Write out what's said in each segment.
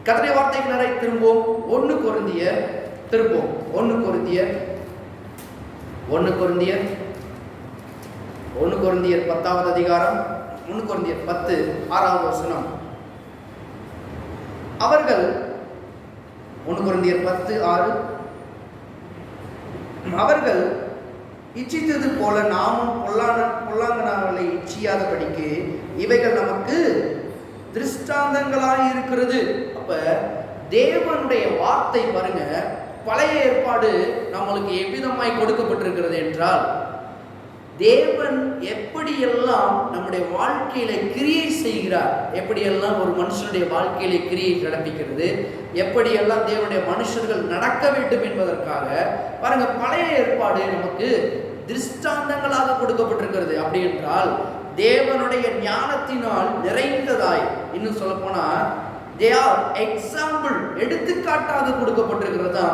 கர்த்தருடைய வார்த்தைக்கு நிறைய திரும்புவோம். 1 கொரிந்தியர் 10வது அதிகாரம் 1 கொரிந்தியர் 10 6வது வசனம். அவர்கள் 1 கொரிந்தியர் 10:6 அவர்கள் இச்சித்தது போல நாமும் பொல்லாங்கனாவலை இச்சியாதபடிக்கு இவைகள் நமக்கு திருஷ்டாந்தங்களாக இருக்கிறது. அப்ப தேவனுடைய வார்த்தை பாருங்க, பழைய ஏற்பாடு நம்மளுக்கு எவ்விதமாய் கொடுக்கப்பட்டிருக்கிறது என்றால், தேவன் எப்படியெல்லாம் நம்முடைய வாழ்க்கையில கிரியை செய்கிறார், எப்படியெல்லாம் ஒரு மனுஷனுடைய வாழ்க்கையில கிரியை நடப்பிக்கிறது, எப்படியெல்லாம் தேவனுடைய மனுஷர்கள் நடக்க வேண்டும் என்பதற்காக பாருங்க பழைய ஏற்பாடு நமக்கு திருஷ்டாந்தங்களாக கொடுக்கப்பட்டிருக்கிறது. அப்படி என்றால் தேவனுடைய ஞானத்தினால் நிறைந்ததாய், இன்னும் சொல்ல போனா they are example, எடுத்துக்காட்டாக கொடுக்கப்பட்டிருக்கிறது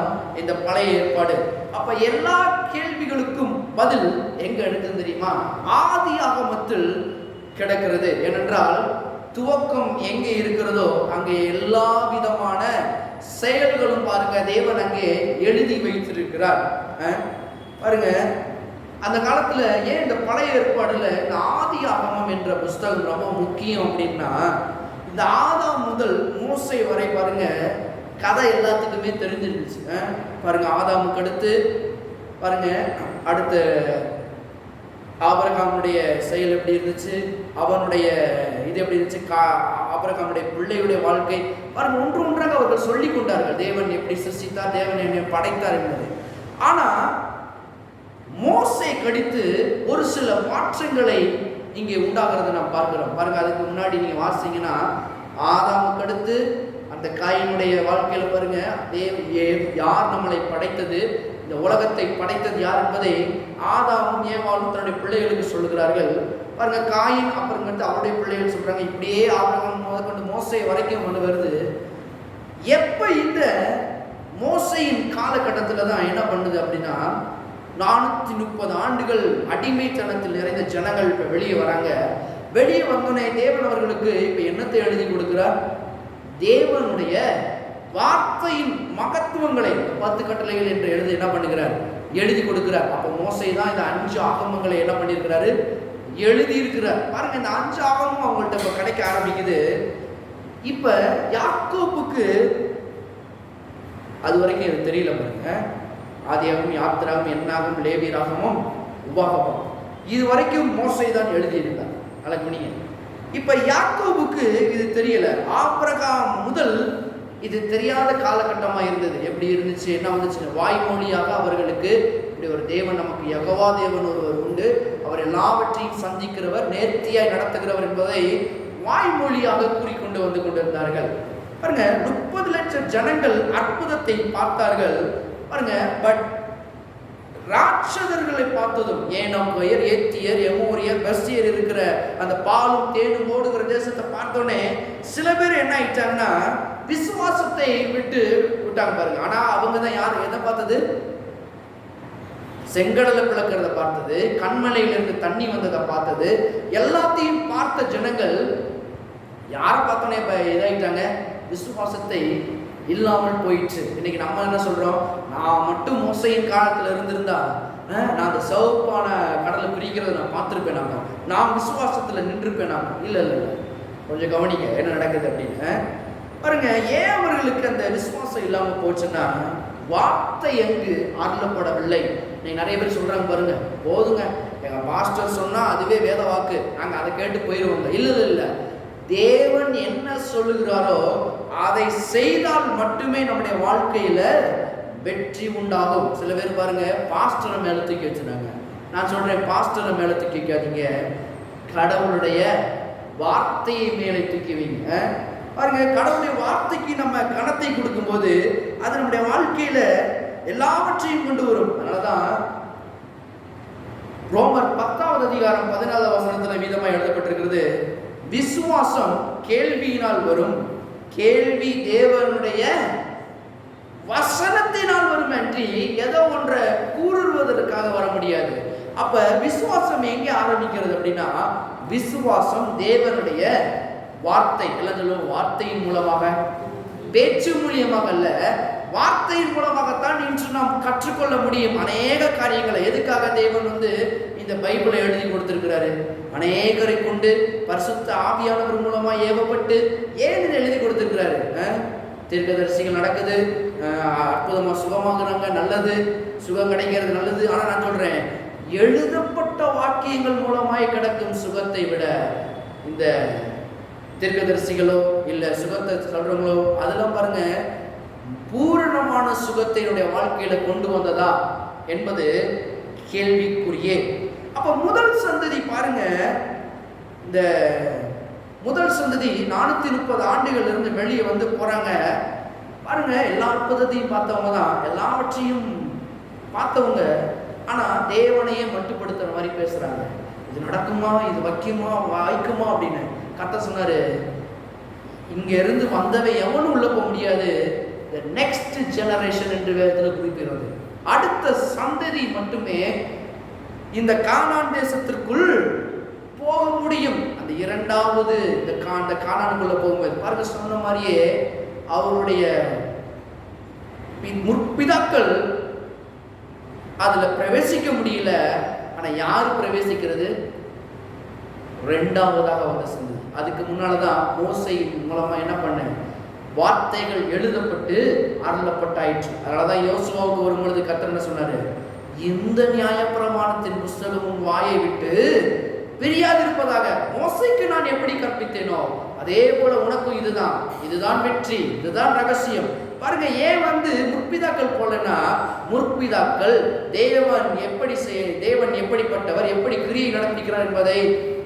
இந்த பழைய ஏற்பாடு. அப்ப எல்லா கேள்விகளுக்கும் பதில் எங்க எடுக்குது தெரியுமா? ஆதி ஆகமத்தில் கிடக்கிறது. ஏனென்றால் துவக்கம் எங்கே இருக்கிறதோ அங்கே எல்லா விதமான செயல்களும் பாருங்க தேவன் அங்கே எழுதி வைத்திருக்கிறார். பாருங்க அந்த காலத்துல ஏன் இந்த பழைய ஏற்பாடுல இந்த ஆதி ஆகமம் என்ற புஸ்தகம் ரொம்ப முக்கியம் அப்படின்னா, இந்த ஆதாம் முதல் மோசே வரை பாருங்க கதை எல்லாத்துக்குமே தெரிஞ்சிருந்துச்சு. பாருங்க ஆதாமுக்கு அடுத்து பாருங்க அடுத்த ஆபிரகாமுடைய செயல் எப்படி இருந்துச்சு, அவனுடைய இது எப்படி இருந்துச்சு, ஆபிரகாமுடைய பிள்ளையுடைய வாழ்க்கை பாருங்க ஒன்று ஒன்றாக அவர்கள் சொல்லி கொண்டார்கள். தேவன் எப்படி சிருஷ்டித்தார், தேவன் என்னை படைத்தார் என்பது. ஆனா மோசே கடித்து ஒரு சில மாற்றங்களை இங்கே உண்டாகிறத நாம் பார்க்கிறோம். பாருங்க அதுக்கு முன்னாடி நீங்க வாசிங்கன்னா ஆதாமுக்கு அடுத்து அந்த காயினுடைய வாழ்க்கையில பாருங்க யார் நம்மளை படைத்தது, இந்த உலகத்தை படைத்தது யார் என்பதை ஆதாமும் ஏவாளும் தன்னுடைய பிள்ளைகளுக்கு சொல்லுகிறார்கள். பாருங்க காயின் அப்புறம் அவருடைய பிள்ளைகள் சொல்றாங்க. இப்படியே ஆபிரகாம் முதற்கொண்டு மோசே வரைக்கும் கொண்டு வருது. எப்ப இந்த மோசையின் காலகட்டத்தில் தான் என்ன பண்ணுது அப்படின்னா, 430 ஆண்டுகள் அடிமைத்தனத்தில் நிறைந்த ஜனங்கள் இப்ப வெளியே வராங்க. வெளியே வந்தோடனே தேவன் அவர்களுக்கு இப்ப என்னத்தை எழுதி கொடுக்கிறார்? தேவனுடைய வார்த்தையின் மகத்துவங்களை 10 கட்டளைகள் என்று எழுதி என்ன பண்ணுகிறார்? எழுதி கொடுக்கிறார். அப்ப மோசே தான் இந்த 5 ஆகமங்களை என்ன பண்ணியிருக்கிறாரு? எழுதி இருக்கிறார். பாருங்க இந்த 5 ஆகமும் அவங்கள்ட்ட இப்ப கிடைக்க ஆரம்பிக்குது. இப்ப யாக்கோபுக்கு அது வரைக்கும் இது தெரியல. பாருங்க ஆதியாகமம், யாத்திராகமம், என்னாகமம், லேவியராகமம், உபாகமம் இது வரைக்கும் மோசே தான் எழுதியிருந்தார். அழகுனிங்க. இப்ப யாக்கோபுக்கு இது தெரியல. ஆபிரகாம் முதல் இது தெரியாத காலகட்டமா இருந்தது. எப்படி இருந்துச்சு, என்ன வந்துச்சு? வாய்மொழியாக அவர்களுக்கு இப்படி ஒரு தேவன், நமக்கு யெகோவா தேவன் ஒருவர் உண்டு, அவர் எல்லாவற்றையும் சந்திக்கிறவர், நேர்த்தியாய் நடத்துகிறவர் என்பதை வாய்மொழியாக கூறிக்கொண்டு வந்து கொண்டிருந்தார்கள். பாருங்க 30 லட்சம் ஜனங்கள் அற்புதத்தை பார்த்தார்கள். பாருங்க பட் ராட்சதர்களை பார்த்ததும், ஏனோமியர், ஏத்தியர், எமோரியர், பெர்சியர் இருக்கிற அந்த பாலும் தேனும் ஓடுகிற தேசத்தை பார்த்தோன்னே சில பேர் என்ன ஆயிட்டாங்கன்னா விசுவாசத்தை விட்டாங்க பாருங்க. ஆனா அவங்க தான் யார் எதை பார்த்தது? செங்கடலை பிளக்கிறத பார்த்தது, கண்மலையிலிருந்து தண்ணி வந்ததை பார்த்தது, எல்லாத்தையும் பார்த்த ஜனங்கள் யாரை பார்த்தோன்னே இப்ப இதாயிட்டாங்க? விசுவாசத்தை இல்லாமல் போயிடுச்சு. இன்னைக்கு நம்ம என்ன சொல்றோம்? நான் மட்டும் மோசையின் காலத்துல இருந்திருந்தா நான் அந்த சிவப்பான கடலை பிரிக்கிறத நான் பார்த்துருப்பேன், நான் விசுவாசத்துல நின்றுப்பேன். இல்ல இல்ல இல்ல, கொஞ்சம் கவனிங்க என்ன நடக்குது அப்படின்னு. பாருங்க ஏன் அவர்களுக்கு அந்த விசுவாசம் இல்லாம போச்சுன்னா, வார்த்தை எங்கு அருளப்படவில்லை. நீங்க நிறைய பேர் சொல்றாங்க பாருங்க, போதுங்க எங்க பாஸ்டர் சொன்னா அதுவே வேத வாக்கு, நாங்க அதை கேட்டு போயிடுவோங்க. இல்ல இல்ல இல்ல, தேவன் என்ன சொல்லுகிறாரோ அதை செய்தால் மட்டுமே நம்முடைய வாழ்க்கையில வெற்றி உண்டாகும். சில பேர் பாருங்க பாஸ்டரை மேல தூக்கி வச்சுனாங்க. நான் சொல்றேன், பாஸ்டரை மேல தூக்கி வைக்காதீங்க, கடவுளுடைய வார்த்தையை மேலே தூக்கி வைங்க. பாருங்க கடவுளுடைய வார்த்தைக்கு நம்ம கனத்தை கொடுக்கும் போது அது நம்முடைய வாழ்க்கையில எல்லாவற்றையும் கொண்டு வரும். அதனாலதான் ரோமர் 10வது அதிகாரம் 14வது வசனத்துல விதமாக எழுதப்பட்டிருக்கிறது, விசுவாசம் கேள்வியினால் வரும், கேள்வி தேவனுடைய வசனத்தினால் வரும் அன்றி ஏதோ ஒன்றை கூறுவதற்காக வர முடியாது. அப்ப விசுவாசம் எங்கே ஆரம்பிக்கிறது அப்படின்னா, விசுவாசம் தேவனுடைய வார்த்தை, எல்லாம் சொல்லுவோம் வார்த்தையின் மூலமாக. பேச்சு மூலியமாக அல்ல, வார்த்தையின் மூலமாகத்தான் இன்று நாம் கற்றுக்கொள்ள முடியும் அநேக காரியங்களை. எதுக்காக தேவன் இந்த பைபிளை எழுதி கொடுத்திருக்கிறாரு? அநேகரை கொண்டு பரிசுத்த ஆவியானவர் மூலமா ஏவப்பட்டு ஏன் இதை எழுதி கொடுத்திருக்கிறாரு? தீர்க்கதரிசிகள் நடக்குது, அற்புதமா சுகமாகறாங்க, நல்லது, சுகம் கிடைக்கிறது நல்லது. ஆனா நான் சொல்றேன், எழுதப்பட்ட வாக்கியங்கள் மூலமாய் கிடைக்கும் சுகத்தை விட இந்த தீர்க்கதரிசிகளோ இல்ல சுகத்தை சொல்றவங்களோ அதெல்லாம் பாருங்க, பூரணமான சுகத்தினுடைய வாழ்க்கையில கொண்டு வந்ததா என்பது கேள்விக்குரியே. அப்ப முதல் சந்ததி பாருங்க, இந்த முதல் சந்ததி 430 ஆண்டுகள் இருந்து வெளியே போறாங்க பாருங்க. எல்லா அற்புதத்தையும் பார்த்தவங்க தான், எல்லாவற்றையும் பார்த்தவங்க. ஆனா தேவனையே மட்டுப்படுத்துற மாதிரி பேசுறாங்க. இது நடக்குமா, இது வைக்குமா, வாய்க்குமா அப்படின்னு. கர்த்தர் சொன்னாரு, இங்க இருந்து வந்தவை எவனும் உள்ள போக முடியாது. நெக்ஸ்ட் ஜெனரேஷன் என்று வேதத்தில் குறிப்பிடுறது, அடுத்த சந்ததி மட்டுமே இந்த கானான் தேசத்திற்குள் போக முடியும். அந்த இரண்டாவது இந்த கானானுக்குள்ள போகும்போது பாருங்க, சொன்ன மாதிரியே அவருடைய முற்பிதாக்கள் அதுல பிரவேசிக்க முடியல. ஆனா யாரு பிரவேசிக்கிறது? இரண்டாவதாக வந்த சந்ததி. அதுக்கு முன்னாலதான் மோசை மூலமா என்ன பண்ண, வார்த்தைகள் எழுதப்பட்டு அருளப்பட்டாயிற்று. அதனாலதான் யோசுவாவுக்கு வரும்பொழுது கர்த்தர் என்ன சொன்னாரு, இந்த நியாயப்பிரமாணத்தின் புஸ்தகமும் வாயை விட்டு பிரியாதிருப்பதாக மோசைக்கு நான் எப்படி கற்பித்தேனோ அதே போல உனக்கும் இதுதான் வெற்றி, இதுதான் ரகசியம். பாருங்க, ஏன் முற்பிதாக்கள் போலன்னா, முற்பிதாக்கள் தேவன் எப்படிப்பட்டவர், எப்படி கிரியை நடப்பிக்கிறார் என்பதை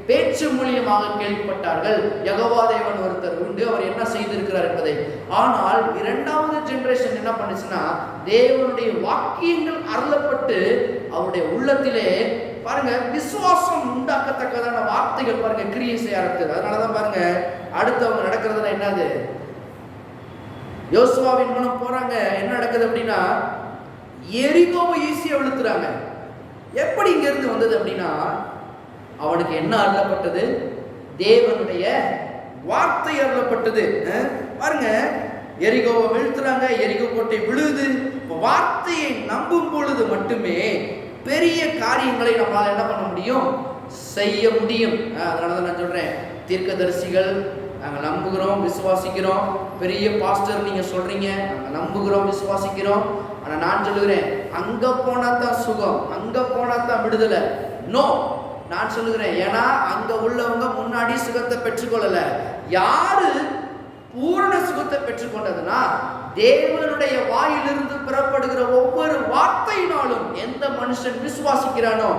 பேச்சு மூலியமாக கேள்விப்பட்டார்கள். யெகோவா தேவன் ஒருத்தர் உண்டு, அவர் என்ன செய்திருக்கிறார் என்பதை. ஆனால் இரண்டாவது ஜெனரேஷன் என்ன பண்ணுச்சுன்னா, தேவனுடைய வாக்கியங்கள் அருளப்பட்டு அவருடைய உள்ளத்திலே பாருங்க விசுவாசம் உண்டாக்கத்தக்கதான வார்த்தைகள் பாருங்க கிரியை செய்ய ஆரம்பித்தது. அதனாலதான் பாருங்க அடுத்தவங்க நடக்கிறதுல என்னது, யோசுவாவின் மூலம் போறாங்க. என்ன நடக்குது அப்படின்னா, எரிகோவை ஈஸியா விழுத்துறாங்க. எப்படி இங்க இருந்து வந்தது அப்படின்னா, அவனுக்கு என்ன அருளப்பட்டது? தேவனுடைய வார்த்தை அருளப்பட்டது. பாருங்க, எரிகோவை வீழ்த்துறாங்க, எரிகோ கோட்டை விழுது. வார்த்தையை நம்பும் பொழுது மட்டுமே பெரிய காரியங்களை நம்மளால என்ன பண்ண முடியும், செய்ய முடியும். அதனாலதான் நான் சொல்றேன், தீர்க்கதரிசிகள் நாங்கள் நம்புகிறோம், விசுவாசிக்கிறோம். பெரிய பாஸ்டர் நீங்க சொல்றீங்க, நாங்கள் நம்புகிறோம், விசுவாசிக்கிறோம். ஆனா நான் சொல்லுகிறேன், அங்க போனா தான் சுகம், அங்க போனா தான் விடுதலை. நோ, நான் சொல்லுகிறேன், ஏன்னா அங்க உள்ளவங்க முன்னாடி சுகத்தை பெற்றுக்கொள்ளல. யாரு பூரண சுகத்தை பெற்றுக்கொண்டதுன்னா, தேவனுடைய வாயிலிருந்து பெறப்படுகிற ஒவ்வொரு வார்த்தையினாலும் எந்த மனுஷன் விசுவாசிக்கிறானோ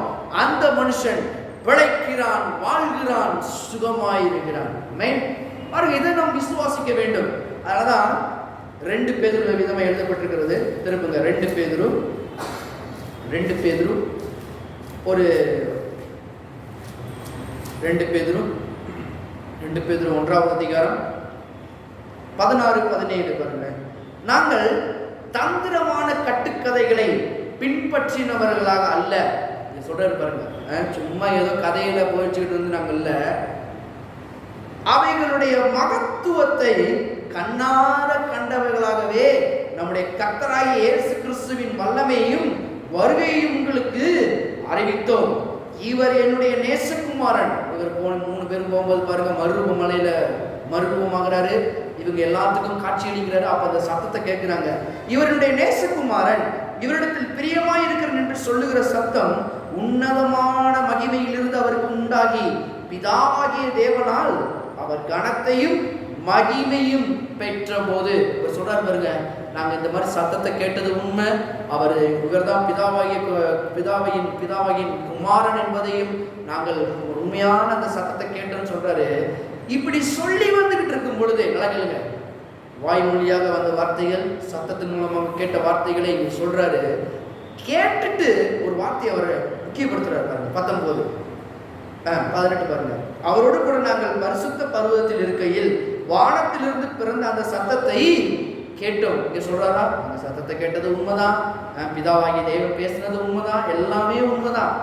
அந்த மனுஷன் பிழைக்கிறான், வாழ்கிறான், சுகமாயிருக்கிறான். பாருங்க, இதை நாம் விசுவாசிக்க வேண்டும். அதனாலதான் 2 பேதுரு விதமா எழுதப்பட்டிருக்கிறது. திருப்புங்க 2 பேதுரு 1ஆவது அதிகாரம் 16-17 பாருங்க. நாங்கள் தந்திரமான கட்டுக்கதைகளை பின்பற்றினவர்களாக அல்ல. சொல்றாரு பாருங்க, சும்மா ஏதோ கதையில போயிச்சுக்கிட்டு நாங்கள்ல, அவைகளுடைய மகத்துவத்தை கண்ணார கண்டவர்களாகவே நம்முடைய கர்த்தராகிய இயேசு கிறிஸ்துவின் வல்லமையும் வருகையும் உங்களுக்கு அறிவித்தோம். இவர் என்னுடைய நேசகுமாரன். இவர் 3 பேரும் போகும்போது பாருங்க, மறுரூப மலையில மறுரூபமாகிறாரு. இவங்க எல்லாத்துக்கும் காட்சி அளிக்கிறாரு. அப்ப அந்த சத்தத்தை கேட்கிறாங்க, இவருடைய நேசகுமாரன், இவரிடத்தில் பிரியமாய் இருக்கிறேன் என்று சொல்லுகிற சத்தம் உன்னதமான மகிமையிலிருந்து அவருக்கு உண்டாகி பிதாவாகிய தேவனால் அவர் கனத்தையும் மகிமையும் பெற்ற போது சொல்றாரு பாருங்க, நாங்க இந்த மாதிரி சத்தத்தை கேட்டது உண்மை, இவர்தான் பிதாவாகிய குமாரன் என்பதையும் நாங்கள் உண்மையான அந்த சத்தத்தை கேட்டோம்னு சொல்றாரு. இப்படி சொல்லி வந்துகிட்டு இருக்கும் பொழுது நலங்களுங்க, வாய்மொழியாக வந்த வார்த்தைகள், சத்தத்தின் மூலமாக கேட்ட வார்த்தைகளை இங்க சொல்றாரு. கேட்டுட்டு ஒரு வார்த்தையை அவர் முக்கியப்படுத்துறாரு பாருங்க. 18 பாருங்க. அவரோடு கூட நாங்கள் பரிசுத்த பர்வதத்தில் இருக்கையில் வானத்திலிருந்து பிறந்த அந்த சத்தத்தை கேட்டோம். இங்க சொல்றாரா, அந்த சத்தத்தை கேட்டது உண்மைதான், பிதாவாகிய தேவன் பேசினது உண்மைதான், எல்லாமே உண்மைதான்.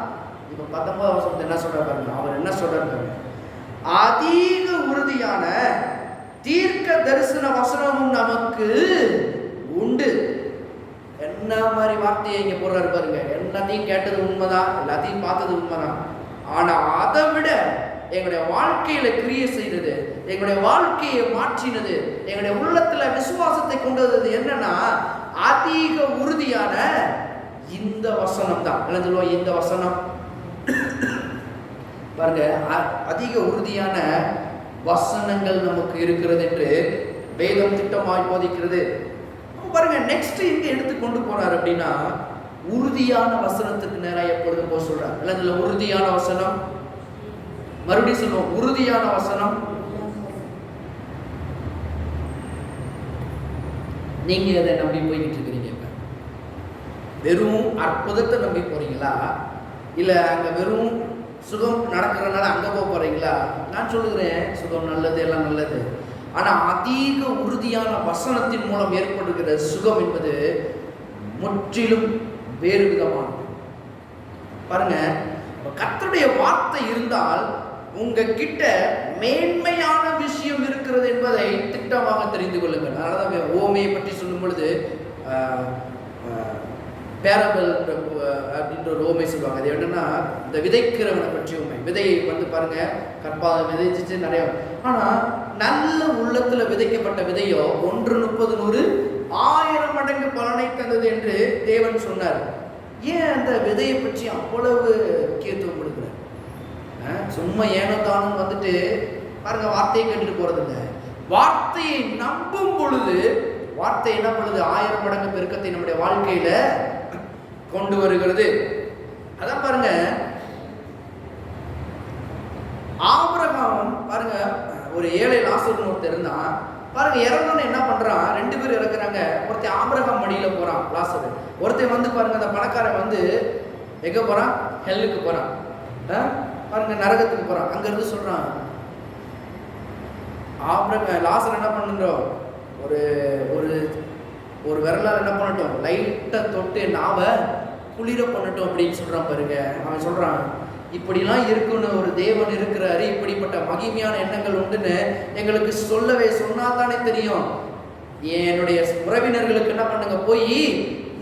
இப்ப 19 என்ன சொல்றாரு பாருங்க, அவர் என்ன சொல்றாரு பாருங்க, அதிக உறுதியான தீர்க்க தரிசன வசனமும் நமக்கு உண்டு. என்ன மாதிரி வார்த்தையை இங்க போடுறாரு பாருங்க. எல்லாத்தையும் கேட்டது உண்மைதான், எல்லாத்தையும் பார்த்தது உண்மைதான். ஆனா அதை விட எங்களுடைய வாழ்க்கையில கிரியை செய்தது, எங்களுடைய வாழ்க்கையை மாற்றினது, எங்களுடைய உள்ளத்துல விசுவாசத்தை கொண்டு வந்தது என்னன்னா அதிக உறுதியான இந்த வசனம் தான். என்ன சொல்லுவோம்? இந்த வசனம் பாருங்க, அதிக உறுதியான வசனங்கள் நமக்கு இருக்கிறது என்று வேதம் திட்டமாய் போதிக்கிறது. பாருங்க, நெக்ஸ்ட் இங்க எடுத்து கொண்டு போறாரு அப்படின்னா உறுதியான வசனத்துக்கு நேராக எப்பொழுதும் போக சொல்றாரு. இல்ல உறுதியான வசனம், மறுபடியும் சொல்லுவோம், உறுதியான வசனம். நீங்க அதை நம்பி போய்கிட்டு இருக்கிறீங்க? வெறும் அற்புதத்தை நம்பி போறீங்களா, இல்ல அங்க வெறும் சுகம் நடக்கிறதுனால அங்க போக போறீங்களா? நான் சொல்லுகிறேன், சுகம் நல்லது, எல்லாம் நல்லது. ஆனா அதிக உறுதியான வசனத்தின் மூலம் ஏற்படுகிற சுகம் என்பது முற்றிலும் வேறு விதமானது. பாருங்க, கர்த்தருடைய வார்த்தை இருந்தால் உங்ககிட்ட மேன்மையான விஷயம் இருக்கிறது என்பதை திட்டமாக தெரிந்து கொள்ளுங்கள். அதனாலதான் ஓமையை பற்றி சொல்லும் பொழுது பேரபல் அப்படின்ற ஒரு ஓமை சொல்லுவாங்க. அது என்னன்னா இந்த விதைக்கிறவனை பற்றி ஓமை. விதையை பாருங்க, கற்பாத விதைச்சிச்சு நிறைய. ஆனா நல்ல உள்ளத்துல விதைக்கப்பட்ட விதையோ 1 30 100 1000 மடங்கு பலனை தந்தது என்று தேவன் சொன்னார். ஏன் அந்த விதையை பற்றி அவ்வளவு முக்கியத்துவம் கொடுக்குறார்? சும்மா ஏனோ தானும் பாருங்க, வார்த்தையை கேட்டுட்டு போறது இல்லை. வார்த்தையை நம்பும் பொழுது வார்த்தை என்ன பண்ணுது? 1000 மடங்கு பெருக்கத்தை நம்முடைய வாழ்க்கையில கொண்டு வருகிறது. அதான் பாருங்க, ஆபிரகாம் பாருங்க, ஒரு ஏழை லாசருன்னு ஒருத்தர் இருந்தான். பாருங்க, இறந்தோன்னு என்ன பண்றான்? 2 பேர் இறக்குறாங்க. ஒருத்தன் ஆபிரகாம் மடியில போறான், லாசரு. ஒருத்தன் பாருங்க, அந்த பணக்காரன் எங்க போறான்? ஹெல்லுக்கு போறான். பாருங்க, நரகத்துக்கு போறான். அங்க இருந்து சொல்றான், லாசர் என்ன பண்ணுறோம்? ஒரு ஒரு ஒரு விரலால் என்ன பண்ணட்டும்? லைட்டா தொட்டு நாவை குளிர பண்ணட்டும் அப்படின்னு சொல்றான். பாருங்க, அவன் சொல்றான், இப்படிலாம் இருக்குன்னு ஒரு தேவன் இருக்கிறாரு, இப்படிப்பட்ட மகிமையான எண்ணங்கள் உண்டுன்னு எங்களுக்கு சொன்னா தானே தெரியும். என்னுடைய உறவினர்களுக்கு என்ன பண்ணுங்க,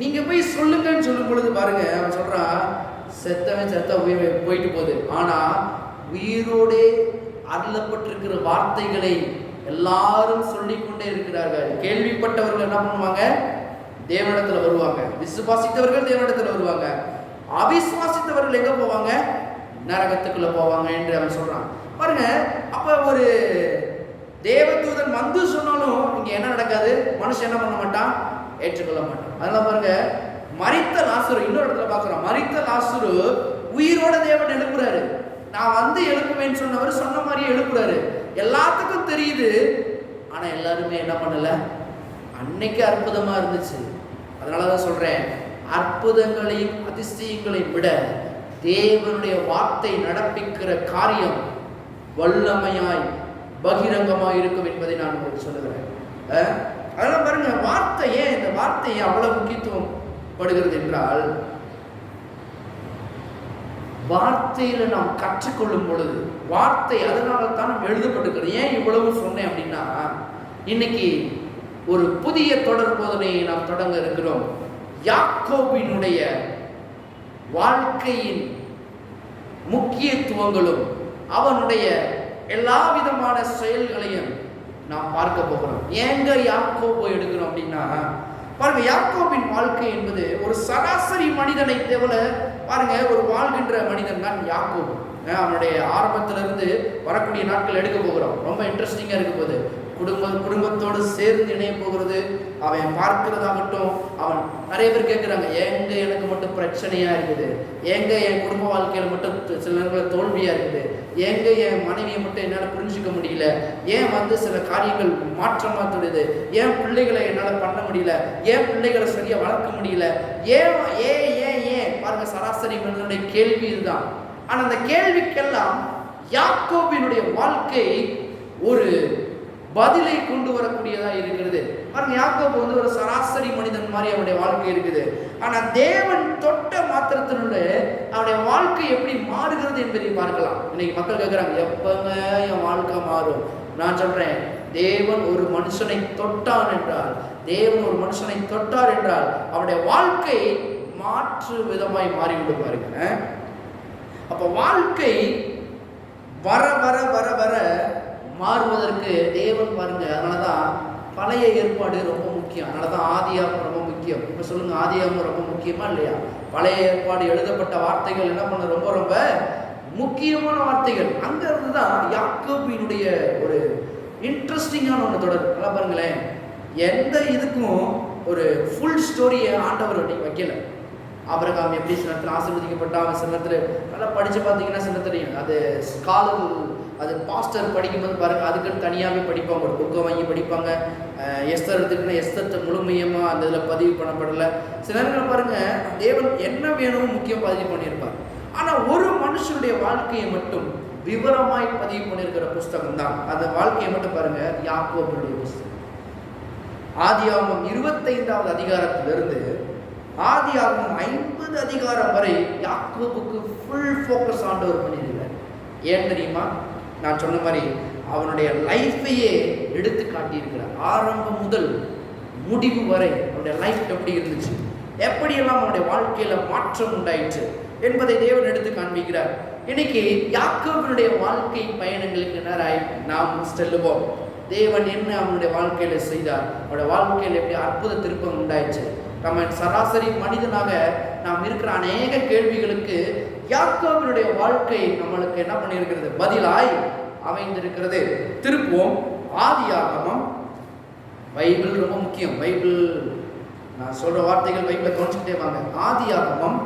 நீங்க போய் சொல்லுங்கன்னு சொல்லும் பொழுது பாருங்க, அவன் சொல்றான், செத்தவன் செத்த போயிட்டு போகுது. ஆனா உயிரோடே அருளப்பட்டிருக்கிற வார்த்தைகளை எல்லாரும் சொல்லிக்கொண்டே இருக்கிறார்கள். கேள்விப்பட்டவர்கள் என்ன பண்ணுவாங்க? தேவனிடத்துல வருவாங்க. விசுவாசித்தவர்கள் தேவனிடத்துல வருவாங்க. அவிசுவாசித்தவர்கள் எங்க போவாங்க? நரகத்துக்குள்ள போவாங்க என்று அவன் சொல்றான். பாருங்க, அப்ப ஒரு தேவதூதன் சொன்னாலும் இங்க என்ன நடக்காது? மனுஷன் என்ன பண்ண மாட்டான்? ஏற்றுக்கொள்ள மாட்டான். அதெல்லாம் பாருங்க, மரித்த லாசரு இன்னொரு இடத்துல பாக்குறோம். மரித்த லாசரு உயிரோட தேவன் எழுப்புறாரு. நான் எழுப்புவேன்னு சொன்னவர் சொன்ன மாதிரியே எழுப்புறாரு. எல்லாத்துக்கும் தெரியுது. ஆனா எல்லாருமே என்ன பண்ணல? அன்னைக்கு அற்புதமா இருந்துச்சு. அதனாலதான் சொல்றேன், அற்புதங்களையும் அதிசயங்களையும் விட தேவனுடைய வார்த்தை நடப்பிக்கிற காரியம் வல்லமையாய் பகிரங்கமாய் இருக்கும் என்பதை நான் உங்களுக்கு சொல்லுகிறேன். அதெல்லாம் பாருங்க, வார்த்தையே, இந்த வார்த்தையை அவ்வளவு முக்கியத்துவம் படுகிறது என்றால், வார்த்தையில நாம் கற்றுக்கொள்ளும் பொழுது, வார்த்தை அதனால தான் நாம் எழுதப்பட்டிருக்கிறது. ஏன் இவ்வளவு சொன்னேன் அப்படின்னா, இன்னைக்கு ஒரு புதிய தொடர் போதனையை நாம் தொடங்க இருக்கிறோம். யாக்கோபினுடைய வாழ்க்கையின் முக்கியத்துவங்களும் அவனுடைய எல்லா விதமான செயல்களையும் நாம் பார்க்க போகிறோம். ஏங்க யாக்கோபை எடுக்கிறோம் அப்படின்னா, பாருங்க, யாக்கோபின் வாழ்க்கை என்பது ஒரு சராசரி மனிதனை தேவல பாருங்க, ஒரு வாழ்கின்ற மனிதன் தான் யாக்கோபு. அவனுடைய ஆரம்பத்திலிருந்து வரக்கூடிய நாட்கள் எடுக்க போகிறோம். ரொம்ப இன்ட்ரெஸ்டிங்கா இருக்க போகுது. குடும்பத்தோடு சேர்ந்து இணைய போகிறது. அவன் பார்க்கிறதாகட்டும், அவன் நிறைய பேர் கேட்குறாங்க, எங்க எனக்கு மட்டும் பிரச்சனையா இருக்குது, எங்க என் குடும்ப வாழ்க்கையில மட்டும் சில நேரங்களில் தோல்வியா இருக்குது, எங்க என் மனைவியை மட்டும் என்னால் புரிஞ்சுக்க முடியல, ஏன் சில காரியங்கள் மாற்றமா தோணுது, ஏன் பிள்ளைகளை என்னால் பண்ண முடியல, ஏன் பிள்ளைகளை சரியா வளர்க்க முடியல, ஏன் ஏன் ஏன் ஏன் பாருங்க, சராசரி மனிதனுடைய கேள்வி இதுதான். ஆனா அந்த கேள்விக்கெல்லாம் யாக்கோபினுடைய வாழ்க்கை ஒரு பதிலை கொண்டு வரக்கூடியதா இருக்கிறது. பாருங்க, யாக்கோபு ஒரு சராசரி மனிதன் மாதிரி அவனுடைய வாழ்க்கை இருக்குது. ஆனா தேவன் தொட்ட மாத்திரத்தினுடைய அவனுடைய வாழ்க்கை எப்படி மாறுகிறது என்பதை பார்க்கலாம். இன்னைக்கு மக்கள் கேட்கிறாங்க, எப்பங்க என் வாழ்க்கை வாழ்க்கை மாறும். நான் சொல்றேன், தேவன் ஒரு மனுஷனை தொட்டார் என்றால், தேவன் ஒரு மனுஷனை தொட்டார் என்றால் அவருடைய வாழ்க்கை மாற்று விதமாய் மாறிவிடும் பாருங்க. அப்ப வாழ்க்கை வர வர வர வர மாறுவதற்கு தேவன் பாருங்க. அதனாலதான் பழைய ஏற்பாடு ரொம்ப முக்கியம். அதனாலதான் ஆதியாகமம் ரொம்ப முக்கியம். இப்ப சொல்லுங்க, ஆதியாகமம் ரொம்ப முக்கியமா இல்லையா? பழைய ஏற்பாடு எழுதப்பட்ட வார்த்தைகள் என்ன பண்ண ரொம்ப ரொம்ப முக்கியமான வார்த்தைகள். அங்க இருந்துதான் யாக்கோபினுடைய ஒரு இன்ட்ரெஸ்டிங்கான ஒன்று தொடர். நல்லா பாருங்களேன், எந்த இதுக்கும் ஒரு ஃபுல் ஸ்டோரியை ஆண்டவர் வைக்கல. ஆபிரகாம் எப்படி சில நேரத்தில் ஆசீர்வதிக்கப்பட்டான், சில நேரத்தில் நல்லா படித்து பார்த்தீங்கன்னா சில தெரியும். அது ஸ்காலர், அது பாஸ்டர் படிக்கும்போது பாருங்கள், அதுக்குன்னு தனியாகவே படிப்பாங்க, ஒரு புக்கை வாங்கி படிப்பாங்க. எஸ்தர் எடுத்துக்கிட்டா எஸ்தர் முழுமையமாக அந்த இதில் பதிவு பண்ணப்படலை. சில நேரங்கள் பாருங்கள், தேவன் என்ன வேணுமோ முக்கியம் பதிவு பண்ணியிருப்பார். ஆனால் ஒரு மனுஷனுடைய வாழ்க்கையை மட்டும் விவரமாய் பதிவு பண்ணியிருக்கிற புஸ்தகம் தான். அந்த வாழ்க்கையை மட்டும் பாருங்க, யாக்கோபுடைய புஸ்தகம். ஆதியாகமம் 25வது அதிகாரத்திலிருந்து ஆதியாகமம் 50 அதிகாரம் வரை யாக்கோபுக்கு ஃபுல் ஃபோக்கஸ் ஆண்டவர் பண்ணியிருக்கிறார். ஏன் தெரியுமா? நான் சொன்ன மாதிரி அவனுடைய லைஃபையே எடுத்து காட்டியிருக்கிறார். ஆரம்பம் முதல் முடிவு வரை அவனுடைய லைஃப் எப்படி இருந்துச்சு, எப்படியெல்லாம் அவனுடைய வாழ்க்கையில மாற்றம் உண்டாயிற்று என்பதை தேவன் எடுத்து காண்பிக்கிறார். இன்னைக்கு யாக்கோபினுடைய வாழ்க்கை பயணங்களுக்கு நேராய் நாம் செல்லுவோம். தேவன் என்ன அவனுடைய வாழ்க்கையில செய்தார், அவனுடைய வாழ்க்கையில் எப்படி அற்புத திருப்பம் உண்டாயிற்று. நம்ம சராசரி மனிதனாக நாம் இருக்கிற அநேக கேள்விகளுக்கு யாக்கோபினுடைய வாழ்க்கை நம்மளுக்கு என்ன பண்ணியிருக்கிறது, பதிலாய் அமைந்திருக்கிறது. திருப்போம் ஆதியாகமம். பைபிள் ரொம்ப முக்கியம். பைபிள் நான் சொல்ற வார்த்தைகள் பைபிளை கவனிச்சுட்டே வாங்க. ஆதியாகமம்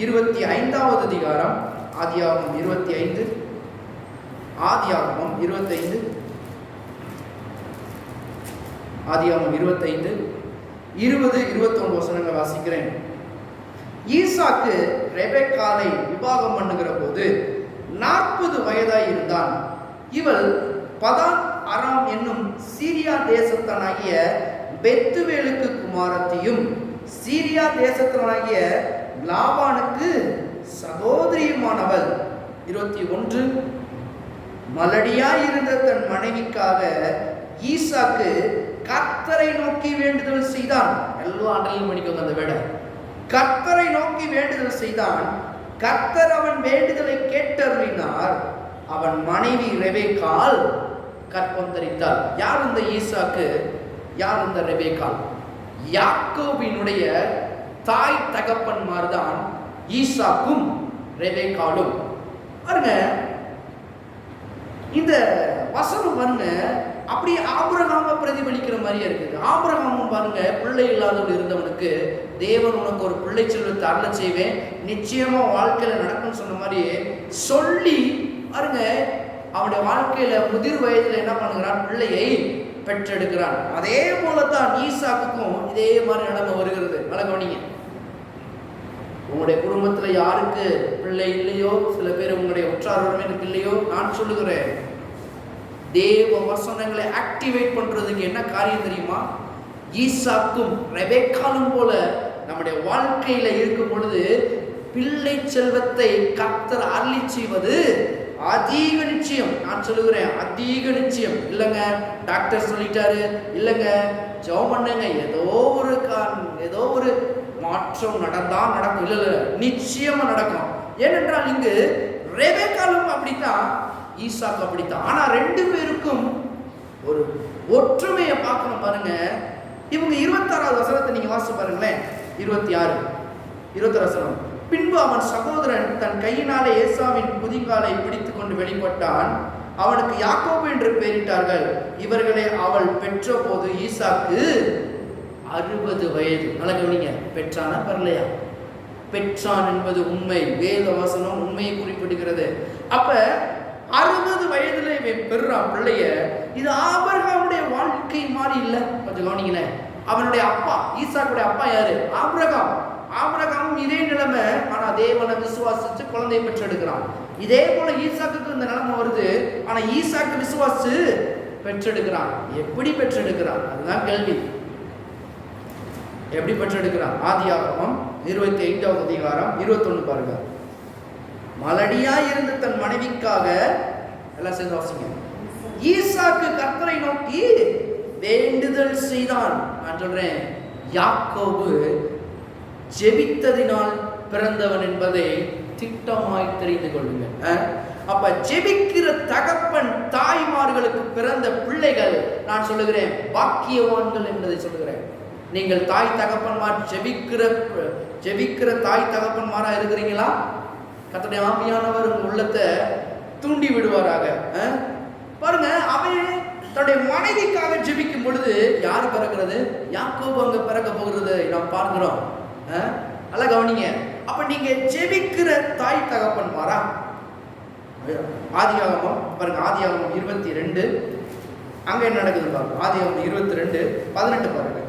25வது அதிகாரம். ஆதியாகமம் 25, ஆதியாகமம் 25, ஆதியாகமம் 25 20 21 வசனங்களை வாசிக்கிறேன். ஈசாக்கு ரெபெக்காளை விவாகம் பண்ணுகிற போது 40 வயதாய் இருந்தான். இவள் பதான் அராம் என்னும் சீரியா தேசத்தனாகிய பெத்துவேலுக்கு குமாரத்தியும் சீரியா தேசத்தனாகிய லாபானுக்கு சகோதரியுமானவள். 21 மலடியாயிருந்த தன் மனைவிக்காக ஈசாக்கு கர்த்தரை நோக்கி வேண்டுதல் செய்தான். எல்லாம் அண்டலில் பண்ணிக்கோங்க அந்த வேட. கர்த்தரை நோக்கி வேண்டுதல் செய்தான். கர்த்தர் அவன் வேண்டுதலை கேட்டருளினார். அவன் மனைவி ரெபெக்காள் கற்பம் தரித்தாள். யார் இந்த ஈசாக்கு, யார் இந்த ரெபெக்காள்? யாக்கோபினுடைய தாய் தகப்பன்மார் தான் ஈசாக்கும் ரெபெக்காளும். பாருங்க, இந்த வசனம் பாருங்க அப்படியே ஆபிரகாம பிரதிபலிக்கிற மாதிரியே இருக்குது. ஆபிரகாமும் பாருங்க, பிள்ளை இல்லாதவன் இருந்தவனுக்கு தேவன் உனக்கு ஒரு பிள்ளை செல்வத்தை அருள செய்வேன், நிச்சயமா வாழ்க்கையில நடக்கும்னு சொன்ன மாதிரியே சொல்லி பாருங்க, அவனுடைய வாழ்க்கையில முதிர் வயதுல என்ன பண்ணுகிறான், பிள்ளையை பெற்றெடுக்கிறான். அதே போலதான் ஈசாக்குக்கும் இதே மாதிரி நிலைமை வருகிறது. கவனிங்க, உங்களுடைய குடும்பத்துல யாருக்கு பிள்ளை இல்லையோ, சில பேர் உங்களுடைய உற்றார் உறவினருக்கு இல்லையோ, நான் சொல்லுகிறேன், தேவ வசனங்களை ஆக்டிவேட் பண்றதுக்கு என்ன காரியம் தெரியுமா? ஈசாக்கும் ரெபெக்காளும் போல நம்முடைய வாழ்க்கையில இருக்கும் பொழுது பிள்ளை செல்வத்தை கர்த்தர் அருளி செய்வது அதிக நிச்சயம். நான் சொல்லுகிறேன், அதிக நிச்சயம். இல்லைங்க டாக்டர் சொல்லிட்டாரு, இல்லைங்க ஜெபம் பண்ணுங்க, ஏதோ ஒரு மாற்றம் நடந்தா நடக்கும். இல்ல நிச்சயமா நடக்கும். ஏனென்றால் இங்கு ரெபெக்காளும் அப்படித்தான், ஈசாக்கு அப்படித்தான். ஆனா ரெண்டு பேருக்கும் ஒரு ஒற்றுமையை பார்க்கணும் பாருங்க. இவங்க 26வது வசனத்தை நீங்க வாசிச்சு பாருங்களேன். 26 வசனம். பின்பு அவன் சகோதரன் தன் கையினாலே ஏசாவின் குதிகாலை பிடித்துக் கொண்டு வெளிப்பட்டான். அவனுக்கு யாக்கோபு என்று பெயரிட்டார்கள். இவர்களை அவள் பெற்ற போது ஈசாக்கு 60 வயது. நல்லா கவனிங்க, பெற்றானா பரலையா? பெற்றான் என்பது உண்மை. வேத வசனம் உண்மையை குறிப்பிடுகிறது. அப்ப 60 வயதுல இவன் பெறுறான் பிள்ளைய. இது ஆபிரகாமுடைய வாழ்க்கை மாதிரி இல்ல. கொஞ்சம் கவனிங்களேன். அவனுடைய அப்பா ஈசாக்குடைய அப்பா யாரு? ஆபிரகாம். ஆபிரகாமும் இதே நிலைமை. ஆனா தேவனை விசுவாசிச்சு குழந்தையை பெற்றெடுக்கிறான். இதே போல ஈசாக்குக்கு இந்த நிலைமை வருது. ஆனா ஈசாக்கு விசுவாசிச்சு பெற்றெடுக்கிறான். எப்படி பெற்றெடுக்கிறான்? அதுதான் கேள்வி. எப்படி பெற்றெடுக்கிறான்? ஆதியாகமம் 25வது அதிகாரம் 21 பாருங்க. மலடியா இருந்த தன் மனைவிக்காக, எல்லாம் சேர்ந்து வாசிங்க. ஈசாக்கு கர்த்தரை நோக்கி வேண்டுதல் செய்தான். நான் சொல்றேன், யாக்கோபு ஜெபித்ததினால் பிறந்தவன் என்பதை திட்டமாய் தெரிந்து கொள்ளுங்கள். அப்ப ஜெபிக்கிற தகப்பன் தாய்மார்களுக்கு பிறந்த பிள்ளைகள் நான் சொல்லுகிறேன் பாக்கியவான்கள் என்பதை சொல்லுகிறேன். நீங்கள் தாய் தகப்பன்மார் ஜெபிக்கிற தாய் தகப்பன்மாரா இருக்கிறீங்களா? கர்த்தருடைய ஆவியானவர் உங்க உள்ளத்தை தூண்டி விடுவாராக. பாருங்க, அவன் தன்னுடைய மனைவிக்காக ஜெபிக்கும் பொழுது யார் பிறக்கிறது? யாக்கோபு அங்க பிறக்க போகிறது நாம் பார்க்கிறோம். நல்லா கவனிங்க. அப்ப நீங்க ஜெபிக்கிற தாய் தகப்பன்மாரா? ஆதியாகமம் பாருங்க, ஆதியாகமம் 22 அங்க என்ன நடக்குது பாருங்க. ஆதியாகமம் 22:18 பாருங்க.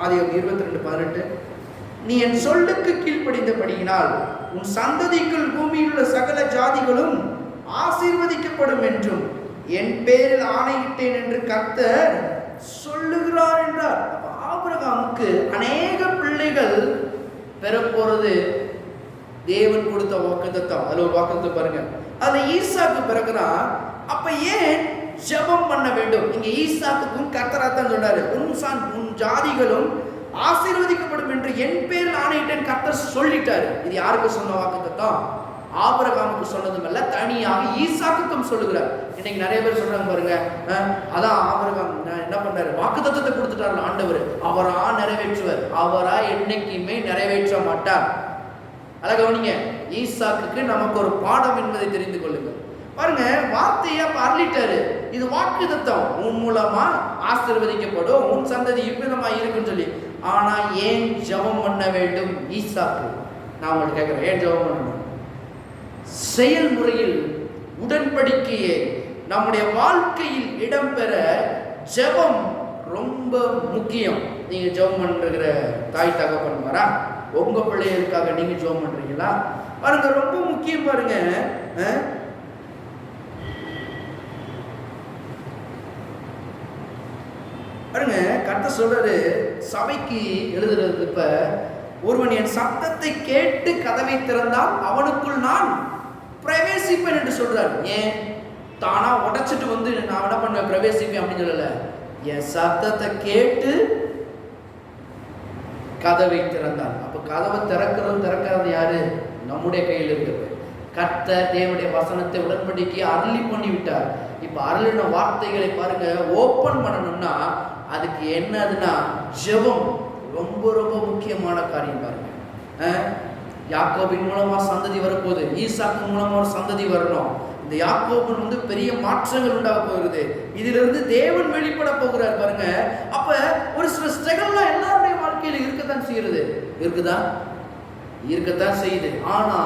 ஆதியாகமம் 22:18 நீ என் சொல்லுக்கு கீழ்ப்படிந்தபடியினால் உன் சந்ததிக்குள் பூமியில் உள்ள சகல ஜாதிகளும் ஆசீர்வதிக்கப்படும் என்றும் என் பேரில் ஆணையிட்டேன் என்று கர்த்தர் சொல்லுகிறார் என்றார். ஆபிரகாமுக்கு அநேக பிள்ளைகள் பெறப்போறது தேவன் கொடுத்த வாக்குத்தத்தம். அதுல ஒரு வாக்குத்தத்தம் பாருங்க, அதுல ஈசாக்கு பிறகுறான். அப்ப ஏன் ஜெபம் பண்ண வேண்டும்? இங்க ஈசாக்குக்கும் கர்த்தராத்தான் சொல்றாரு, உன் ஜாதிகளும் ஆசீர்வதிக்கப்படும் என்று என் பேரில் ஆணையிட்டேன் கர்த்தர் சொல்லிட்டாரு. இது யாருக்கு சொன்ன வாக்குத்தத்தம்? ஆபிரகாமுக்கு சொன்னதும் அல்ல, தனியாக ஈசாக்குக்கும் சொல்லுகிறார். இன்னைக்கு நிறைய பேர் சொல்றாங்க பாருங்க, அதான் ஆபிரகாம் என்ன பண்றாரு, வாக்குத்தத்தத்தை கொடுத்துட்டாரு ஆண்டவர், அவரா நிறைவேற்றுவர், அவரா என்னைக்குமே நிறைவேற்ற மாட்டார். அத கவனிங்க, ஈசாக்குக்கு நமக்கு ஒரு பாடம் என்பதை தெரிந்து கொள்ளுங்கள். பாருங்க, வார்த்தையா அருளிட்டாரு, இது வாக்குத்தத்தம், உன் மூலமா ஆசீர்வதிக்கப்படும், உன் சந்ததி இவ்விதமா இருக்குன்னு சொல்லி. ஆனா ஏன் ஜெபம் பண்ண வேண்டும் ஈசாக்கு? நான் உங்களுக்கு கேட்கிறேன், ஏன் ஜெபம் பண்ணணும்? செயல்முறையில் உடன்படிக்கையே நம்முடைய வாழ்க்கையில் இடம்பெற ஜெபம் ரொம்ப முக்கியம். நீங்க ஜெபம் பண்ற தாய் தகப்பன்மாரா? உங்க பிள்ளைகளுக்காக நீங்க ஜெபம் பண்றீங்களா? பாருங்க, ரொம்ப முக்கியம். பாருங்க, பாருங்க, கர்த்தர் சொல்றாரு சபைக்கு எழுதுறது, இப்ப ஒருவன் என் சத்தத்தை கேட்டு கதவை திறந்தால் அவனுக்குள் நான் பிரவேசிப்பேன் என்று சொல்றாரு. ஏன் தானா உடைச்சிட்டு வந்து நான் என்ன பண்ண பிரவேசிப்பேன் அப்படின்னு சொல்லல, என் சத்தத்தை கேட்டு கதவை திறந்தால். அப்ப கதவை திறக்கிறது யாரு? நம்முடைய கையில் இருக்கிறது. கர்த்தர் தேவனுடைய வசனத்தை உடன்படிக்கை அருளி பண்ணி விட்டார். இப்ப அருளின வார்த்தைகளை பாருங்க, ஓபன் பண்ணணும்னா அதுக்கு என்னதுன்னா ஜெபம் ரொம்ப ரொம்ப முக்கியமான காரியம். பாருங்க, யாக்கோபின் மூலமா சந்ததி வரப்போகுது, ஈசாக்கு மூலமா ஒரு சந்ததி வரணும். இந்த யாக்கோபின் வந்து பெரிய மாற்றங்கள் உண்டாக போகிறது. இதிலிருந்து தேவன் வெளிப்பட போகிறார். பாருங்க, அப்ப ஒரு சில ஸ்ட்ரகல்லாம் எல்லாருடைய வாழ்க்கையில இருக்கத்தான் செய்யுது. இருக்கத்தான் செய்யுது. ஆனா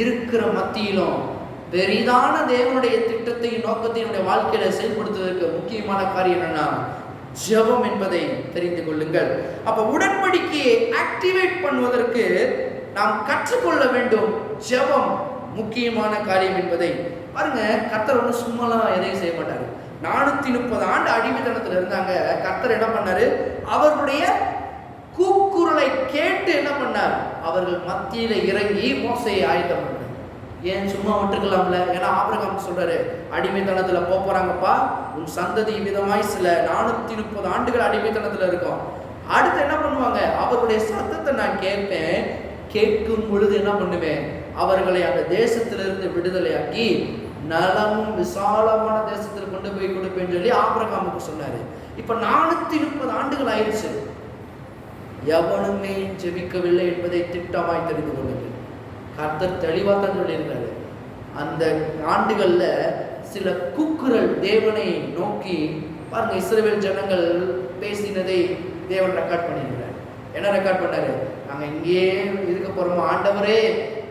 இருக்கிற மத்தியிலும் பெரிதான தேவனுடைய திட்டத்தையும் நோக்கத்தையும் வாழ்க்கையில செயல்படுத்துவதற்கு முக்கியமான காரியம் என்னன்னா ஜெபம் என்பதை தெரிந்து கொள்ளுங்கள். அப்ப உடன்படிக்கையை ஆக்டிவேட் பண்ணுவதற்கு நாம் கற்றுக்கொள்ள வேண்டும். ஜெபம் முக்கியமான காரியம் என்பதை பாருங்க. கர்த்தர் ஒன்று சும்மாலாம் எதையும் செய்ய மாட்டாரு. 430 ஆண்டு அடிமைத்தனத்தில் இருந்தாங்க. கர்த்தர் என்ன பண்ணாரு? அவர்களுடைய கூக்குரலை கேட்டு என்ன பண்ணார்? அவர்கள் மத்தியில இறங்கி மோசையை ஆயத்தம் பண்ணார். ஏன் சும்மா விட்டுருக்கலாம்ல? ஏன்னா ஆபிரகாம் சொல்றாரு, அடிமைத்தனத்துல போறாங்கப்பா, உன் சந்ததி விதமாய் சில 430 ஆண்டுகள் அடிமைத்தனத்துல இருக்கும். அடுத்து என்ன பண்ணுவாங்க? அவருடைய சத்தத்தை நான் கேட்பேன். கேட்கும் பொழுது என்ன பண்ணுவேன்? அவர்களை அந்த தேசத்திலிருந்து விடுதலையாக்கி நலமும் விசாலமான தேசத்தில் கொண்டு போய் கொடுப்பேன்னு சொல்லி ஆபிரகாமுக்கு சொன்னாரு. இப்ப 430 ஆண்டுகள் ஆயிடுச்சு. எவனுமே ஜெபிக்கவில்லை என்பதை திட்டமாய் தெரிந்து கொள்ளுங்கள். கர்த்தர் தெளிவாக தான் சொல்லியிருக்காரு. அந்த ஆண்டுகள்ல சில கூக்குரல் தேவனை நோக்கி பாருங்க. இஸ்ரவேல் ஜனங்கள் பேசினதை தேவன் ரெக்கார்ட் பண்ணியிருக்கிறார். என்ன ரெக்கார்ட் பண்ணாரு? நாங்க இங்கேயே இருக்க போறோம், ஆண்டவரே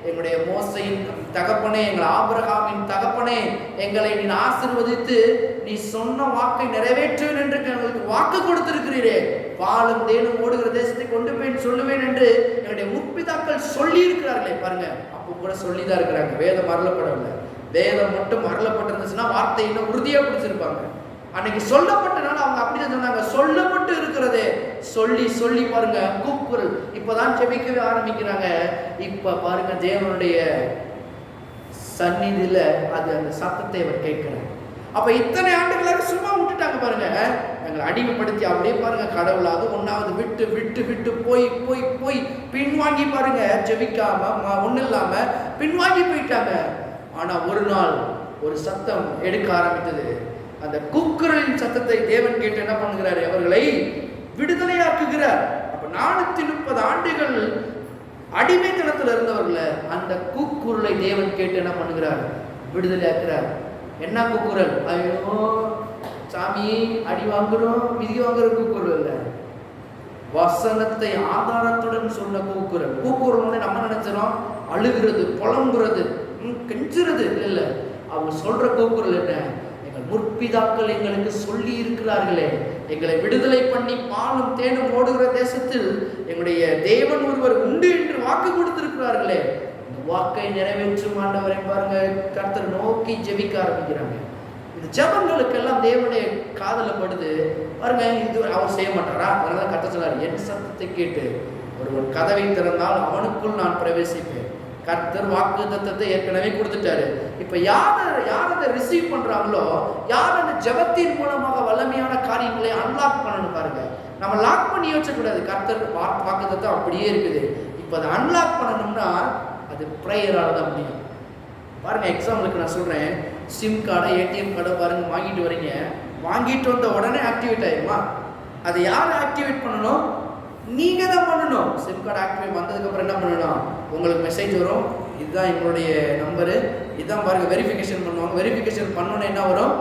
எங்களுடைய மோசையின் தகப்பனே, எங்கள் ஆபிரகாமின் தகப்பனே, எங்களை நீ ஆசீர்வதித்து நீ சொன்ன வாக்கை நிறைவேற்றுவேன் என்று எங்களுக்கு வாக்கு கொடுத்திருக்கிறீரே, பாலும் தேனும் ஓடுகிற தேசத்தை கொண்டு போய் சொல்லுவேன் என்று என்னுடைய முற்பிதாக்கள் சொல்லி இருக்கிறார்களே. பாருங்க, அப்போ கூட சொல்லிதான் இருக்கிறாங்க. வேதம் அருளப்படவில்லை. வேதம் மட்டும் அருளப்பட்டிருந்துச்சுன்னா வார்த்தை இன்னும் உறுதியா பிடிச்சிருப்பாங்க. அன்னைக்கு சொல்லப்பட்டனால அவங்க அப்படிதான் சொன்னாங்க. சொல்லப்பட்டு இருக்கிறதே சொல்லி சொல்லி பாருங்க கூக்குரல். இப்பதான் ஜெபிக்கவே ஆரம்பிக்கிறாங்க. இப்ப பாருங்க தேவனுடைய சந்நிதியில அது அந்த சத்தத்தை அவர் கேட்கிறார். அப்ப இத்தனை ஆண்டுகளாக சும்மா விட்டுட்டாங்க பாருங்க, எங்களை அடிமைப்படுத்தி அப்படியே பாருங்க. கடவுளாவது ஒன்னாவது விட்டு விட்டு விட்டு போய் போய் போய் பின்வாங்கி பாருங்க, ஜெபிக்காம ஒண்ணு இல்லாம பின்வாங்கி போயிட்டாங்க. ஆனா ஒரு நாள் ஒரு சத்தம் எடுக்க ஆரம்பித்தது. அந்த கூக்குரலின் சத்தத்தை தேவன் கேட்டு என்ன பண்ணுகிறார்? அவர்களை விடுதலையாக்குகிறார். அப்ப 430 ஆண்டுகள் அடிமைத்தனத்தில் இருந்தவர்களை அந்த கூக்குரலை தேவன் கேட்டு என்ன பண்ணுகிறார்? விடுதலையாக்குறார். என்ன கூக்குரல்? ஐயோ சாமி அடி வாங்குறோம் மிதி வாங்குற கூக்குரல் இல்ல, வசனத்தை ஆதாரத்துடன் சொன்ன கூக்குரல். கூக்குரல் நம்ம நினைச்சிடும் அழுகிறது, புலம்புறது, கெஞ்சுறது இல்ல. அவங்க சொல்ற கூக்குரல் என்ன? எங்கள் முற்பிதாக்கள் எங்களுக்கு சொல்லி இருக்கிறார்களே, எங்களை விடுதலை பண்ணி பாலும் தேனும் ஓடுகிற தேசத்தில் எங்களுடைய தேவன் ஒருவர் உண்டு என்று வாக்கு கொடுத்திருக்கிறார்களே, இந்த வாக்கை நிறைவேற்றும் ஆண்டவரை பாருங்க. கர்த்தர் நோக்கி ஜெபிக்க ஆரம்பிக்கிறாங்க. இந்த ஜெபங்களுக்கெல்லாம் தேவனுடைய காதல படுது பாருங்க. இது அவர் செய்ய மாட்டாரா? அதனால கர்த்தர் சொன்னார், என் சத்தத்தை கேட்டு ஒருவன் கதவை திறந்தால் அவனுக்குள் நான் பிரவேசிப்பேன். கர்த்தர் வாக்கு தத்தத்தை ஏற்கனவே கொடுத்துட்டாரு. இப்ப யார் அதை ரிசீவ் பண்றாங்களோ, யார் அந்த ஜெபத்தின் மூலமாக வல்லமையான காரியங்களை அன்லாக் பண்ணணும் பாருங்க. நம்ம லாக் பண்ணி வச்சக்கூடாது. கர்த்தர் வாக்கு தத்தம் அப்படியே இருக்குது. இப்ப அதை அன்லாக் பண்ணணும்னா அது பிரேயரால தான் முடியும். பாருங்க, எக்ஸாம்பிளுக்கு நான் சொல்றேன், சிம் கார்டை ஏடிஎம் கார்டை பாருங்க வாங்கிட்டு வரீங்க. வாங்கிட்டு வந்த உடனே ஆக்டிவேட் ஆயிருமா? அதை யார் ஆக்டிவேட் பண்ணணும்? நீங்க தான் பண்ணணும். சிம் கார்டு ஆக்டிவேட் வந்ததுக்கு அப்புறம் என்ன பண்ணணும்? உங்களுக்கு மெசேஜ் வரும், இதுதான் எங்களுடைய நம்பரு, இதுதான் பாருங்க. வெரிஃபிகேஷன் பண்ணுவாங்க. வெரிஃபிகேஷன் பண்ணோன்னே என்ன வரும்?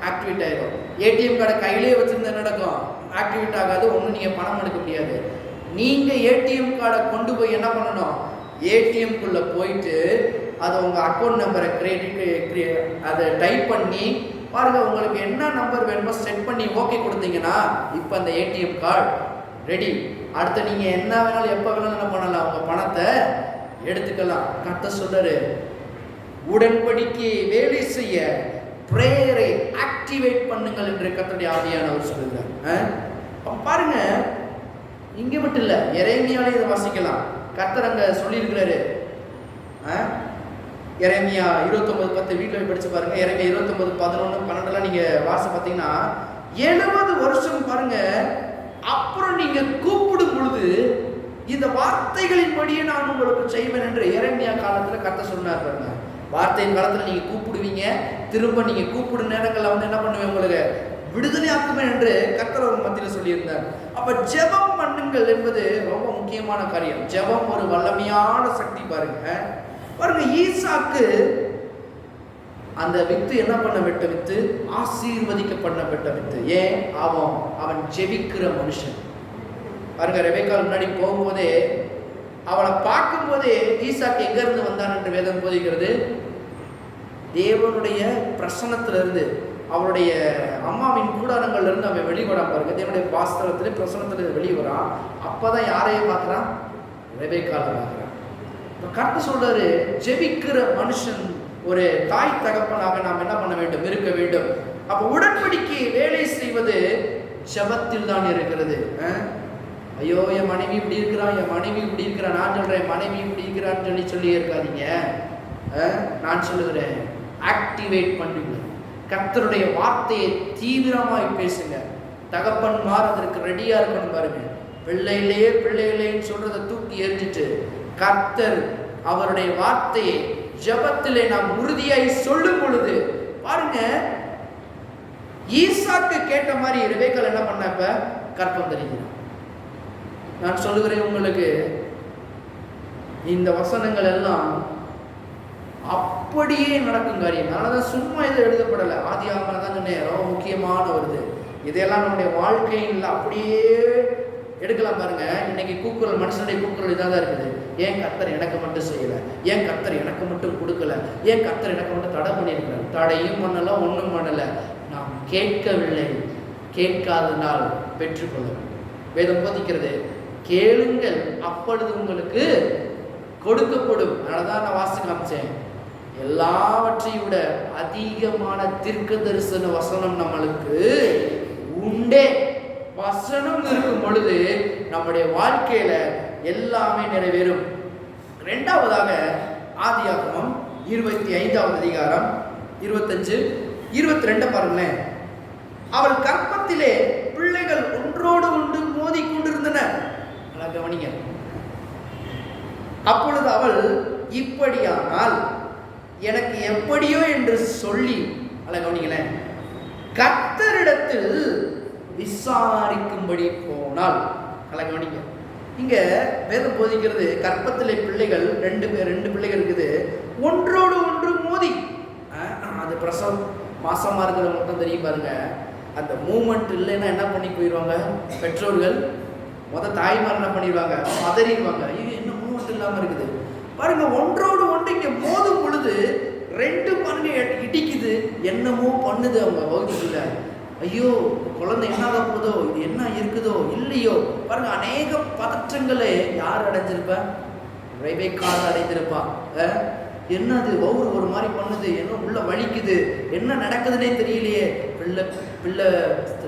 ஆக்டிவேட் ஆயிடும். ஏடிஎம் கார்டை கையிலேயே வச்சிருந்தா நடக்கும், ஆக்டிவேட் ஆகாது. ஒன்றும் நீங்க பணம் எடுக்க முடியாது. நீங்க ஏடிஎம் கார்டை கொண்டு போய் என்ன பண்ணணும்? ஏடிஎம்குள்ள போயிட்டு அதை உங்க அக்கௌண்ட் நம்பரை அதை டைப் பண்ணி பாருங்க, உங்களுக்கு என்ன நம்பர் வேணுமோ செட் பண்ணி ஓகே கொடுத்தீங்கன்னா இப்போ அந்த ஏடிஎம் கார்டு ரெடி. அடுத்து நீங்க என்ன வேணாலும் எப்போ வேணாலும் என்ன பண்ணலாம்? உங்க பணத்தை எடுத்துக்கலாம். கர்த்தர் சொல்றாரு, உடன்படிக்கை வேலை செய்ய பிரேயரை ஆக்டிவேட் பண்ணுங்கள் என்று கர்த்தருடைய ஆவியானவர் சொல்லுகிறார். பாருங்க, இங்க மட்டும் இல்ல, எரேமியாலே இதை வாசிக்கலாம். கர்த்தர் அங்க சொல்லியிருக்கிறாரு. எரேமியா 29:10 வீட்டில் படிச்சு பாருங்க. எரேமியா 29:11, 12 நீங்க வாசி பார்த்தீங்கன்னா 70 வருஷம் பாருங்க. அப்புறம் நீங்க கூப்பிடும் பொழுது இந்த வார்த்தைகளின் படியே நான் உங்களுக்கு செய்வேன் என்று எரேமியா காலத்துல கர்த்தர் சொன்னார் பாருங்க. வார்த்தையின் காலத்துல நீங்க கூப்பிடுவீங்க, திரும்ப நீங்க கூப்பிடும் நேரங்கள்ல என்ன பண்ணுவேன்? உங்களுக்கு விடுதலை ஆக்குவேன் என்று கர்த்தர் ஒரு மத்தியில சொல்லியிருந்தார். அப்ப ஜெபம் பண்ணுங்கள் என்பது ரொம்ப முக்கியமான காரியம். ஜெபம் ஒரு வல்லமையான சக்தி பாருங்க. பாருங்க, ஈசாக்கு அந்த வித்து என்ன பண்ண விட்ட வித்து? ஆசீர்வதிக்கப்பட்ட வித்து. ஏன்? அவன் ஜெபிக்கிற மனுஷன் பாருங்க. ரெபெக்காள் முன்னாடி போகும்போதே அவளை பார்க்கும் போதே ஈசாக்கு எங்க இருந்து வந்தான் என்று வேதம் போதிக்கிறது. தேவனுடைய பிரசன்னத்திலிருந்து, அவருடைய அம்மாவின் கூடாரங்கள்ல இருந்து அவன் வெளிவரான் பாருங்க. தேவனுடைய பாஸ்தலத்திலே பிரசன்னத்துல வெளியே வரான். அப்பதான் யாரையும் பார்க்கறான்? ரெபெக்காளை பார்க்கறான். கர்த்தர் சொல்றாரு, ஜெபிக்கிற மனுஷன், ஒரு தாய் தகப்பனாக நாம் என்ன பண்ண வேண்டும்? இருக்க வேண்டும். அப்ப உடன்படிக்கை வேலை செய்வது ஜெபத்தில் தான் இருக்கிறது. ஐயோ என் மனைவி இப்படி இருக்கிறான், என் மனைவி இப்படி இருக்கிறான். நான் சொல்றேன், மனைவி இப்படி இருக்கிறான்னு சொல்லி இருக்காதீங்க. நான் சொல்லுகிறேன், ஆக்டிவேட் பண்ணுங்க. கர்த்தருடைய வார்த்தையை தீவிரமாய் பேசுங்க. தகப்பன்மார் அதற்கு ரெடியா இருக்கணும் பாருங்க. பிள்ளையிலேன்னு சொல்றதை தூக்கி எரிஞ்சிட்டு கர்த்தர் அவருடைய வார்த்தையை ஜெபத்திலே நாம் உறுதியாய் சொல்லும் பொழுது பாருங்க, ஈசாக்கு கேட்ட மாதிரி ரெபெக்காள் என்ன பண்ண? இப்ப கற்பம் தரிக்கிறான். நான் சொல்லுகிறேன் உங்களுக்கு, இந்த வசனங்கள் எல்லாம் அப்படியே நடக்கும் காரியம். அதனாலதான் சும்மா இது எழுதப்படலை. ஆதியாகமம் தான் ரொம்ப முக்கியமான வருது. இதையெல்லாம் நம்முடைய வாழ்க்கையில் அப்படியே எடுக்கலாம் பாருங்க. இன்னைக்கு கூக்குரல், மனுஷனுடைய கூக்குரல் இதாக தான் இருக்குது. ஏன் கர்த்தர் எனக்கு மட்டும் செய்யலை? ஏன் கர்த்தர் எனக்கு மட்டும் கொடுக்கல? ஏன் கர்த்தர் எனக்கு மட்டும் தடை பண்ணியிருக்கிறார்? தடையும் பண்ணல, ஒன்றும் பண்ணல. நாம் கேட்கவில்லை. கேட்காதனால் பெற்றுக்கொள்ள வேதம் போதிக்கிறது. கேளுங்கள், அப்பொழுது உங்களுக்கு கொடுக்கப்படும். அதனாலதான் நான் வாசி காமிச்சேன். எல்லாவற்றையும் விட அதிகமான தீர்க்க தரிசன வசனம் நம்மளுக்கு உண்டே. வசனம் இருக்கும் பொழுது நம்முடைய வாழ்க்கையில எல்லாமே நிறைவேறும். இரண்டாவதாக ஆதியாகமம் 25வது அதிகாரம் 25 22 பாருங்களேன். அவள் கற்பத்திலே பிள்ளைகள் ஒன்றோடு ஒன்று மோதி கொண்டிருந்தன. கவனிங்க. அப்பொழுது அவள், இப்படியானால் எனக்கு எப்படியோ என்று சொல்லி, கவனிங்களேன், கர்த்தரிடத்தில் விசாரிக்கும்படி போனால். கவனிங்க. இங்க வேதம் போதிக்கிறது, கற்பத்திலே பிள்ளைகள் ரெண்டு பிள்ளைகள் இருக்குது, ஒன்றோடு ஒன்று மோதி. அது பிரசவம் மாசமா இருக்கிறவங்க மட்டும் தெரியும் பாருங்க. அந்த மூமெண்ட் இல்லைன்னா என்ன பண்ணி போயிடுவாங்க பெற்றோர்கள், தாய்மார் என்ன பண்ணிடுவாங்க, பதறிடுவாங்க. இது என்ன மூமெண்ட் இல்லாம இருக்குது பாருங்க. ஒன்றோடு ஒன்று இங்க மோதும் பொழுது ரெண்டு பாருங்க இடிக்குது, என்னமோ பண்ணுது அவங்க வகுப்புல. ஐயோ குழந்தை என்னாக போதோ, இது என்ன இருக்குதோ இல்லையோ பாருங்க. அநேக பதற்றங்களை யார் அடைஞ்சிருப்பா? ரெபெக்காள் அடைந்திருப்பா. என்னது வவுறு ஒரு மாதிரி பண்ணுது, என்ன உள்ள வலிக்குது, என்ன நடக்குதுன்னே தெரியலையே. பிள்ளை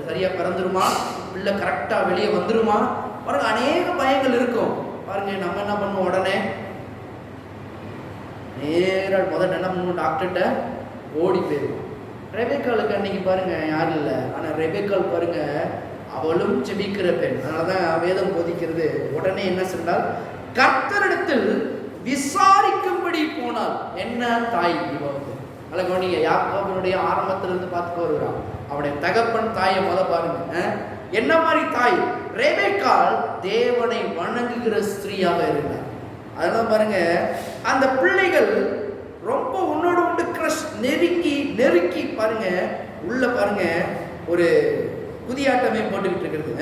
சரியா பிறந்துருமா, பிள்ளை கரெக்டா வெளியே வந்துருமா பாருங்க. அநேக பயங்கள் இருக்கும் பாருங்க. நம்ம என்ன பண்ணுவோம், உடனே நேராக முதல்ல என்ன பண்ணுவோம், டாக்டர்கிட்ட ஓடி போயிடுவோம். ரெபெக்காளுக்கு அன்னைக்கு பாருங்க யாரும் இல்லை, ஆனால் ரெபெக்காள் பாருங்க அவளும் ஜெபிக்கிற பெண். அதனாலதான் வேதம் போதிக்கிறது, உடனே என்ன சொன்னால் கர்த்தரிடத்தில் விசாரிக்கும்படி போனால். என்ன தாய் இவ வந்து கவனிங்க. யாக்கோபினுடைய ஆரம்பத்திலிருந்து பார்த்துட்டு வருகிறான். அவனுடைய தகப்பன் தாயை பாருங்க என்ன மாதிரி தாய். ரெபெக்காள் தேவனை வணங்குகிற ஸ்திரீயாக இருந்தார். அதெல்லாம் பாருங்க. அந்த பிள்ளைகள் ரொம்ப உன்னோடு உண்டு கிரஷ் நெருக்கி பாருங்க உள்ள பாருங்க ஒரு குதியாட்டமே போட்டுக்கிட்டு இருக்கிறது.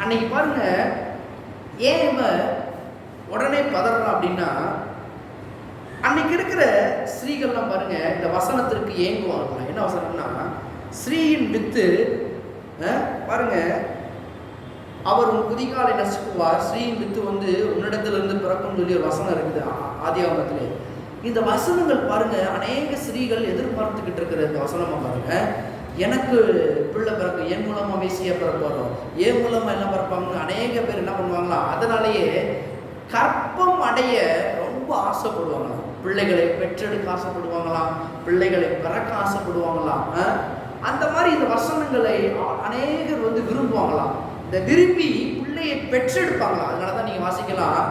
அன்னைக்கு பாருங்க ஏன் உடனே பதறான் அப்படின்னா, அன்னைக்கு இருக்கிற ஸ்ரீகள்லாம் பாருங்க இந்த வசனத்திற்கு ஏங்குவாங்க. என்ன வசனம்னா, ஸ்ரீயின் வித்து பாருங்க, அவர் உன் குதிகாலை நசுக்குவார், ஸ்ரீயின் வித்து வந்து உன்னிடத்திலிருந்து பிறக்கும் சொல்லி ஒரு வசனம் இருக்குது ஆதியாகமத்திலே. இந்த வசனங்கள் பாருங்க அநேக ஸ்ரீகள் எதிர்பார்த்துக்கிட்டு இருக்கிற இந்த வசனமா பாருங்க. எனக்கு பிள்ளை பிறக்கும், என் மூலமா மேசியா பிறப்பாரோ, என் மூலமா எல்லாம் பிறப்பாங்கன்னு அநேக பேர் என்ன பண்ணுவாங்களா, அதனாலேயே கற்பம் அடைய ரொம்ப ஆசைப்படுவாங்களாம். பிள்ளைகளை பெற்றெடுக்க ஆசைப்படுவாங்களாம், பிள்ளைகளை பிறக்க ஆசைப்படுவாங்களாம். அந்த மாதிரி இந்த வசனங்களை அநேகர் வந்து விரும்புவாங்களாம். இந்த விரும்பி பிள்ளையை பெற்றெடுப்பாங்களாம். அதனாலதான் நீங்க வாசிக்கலாம்,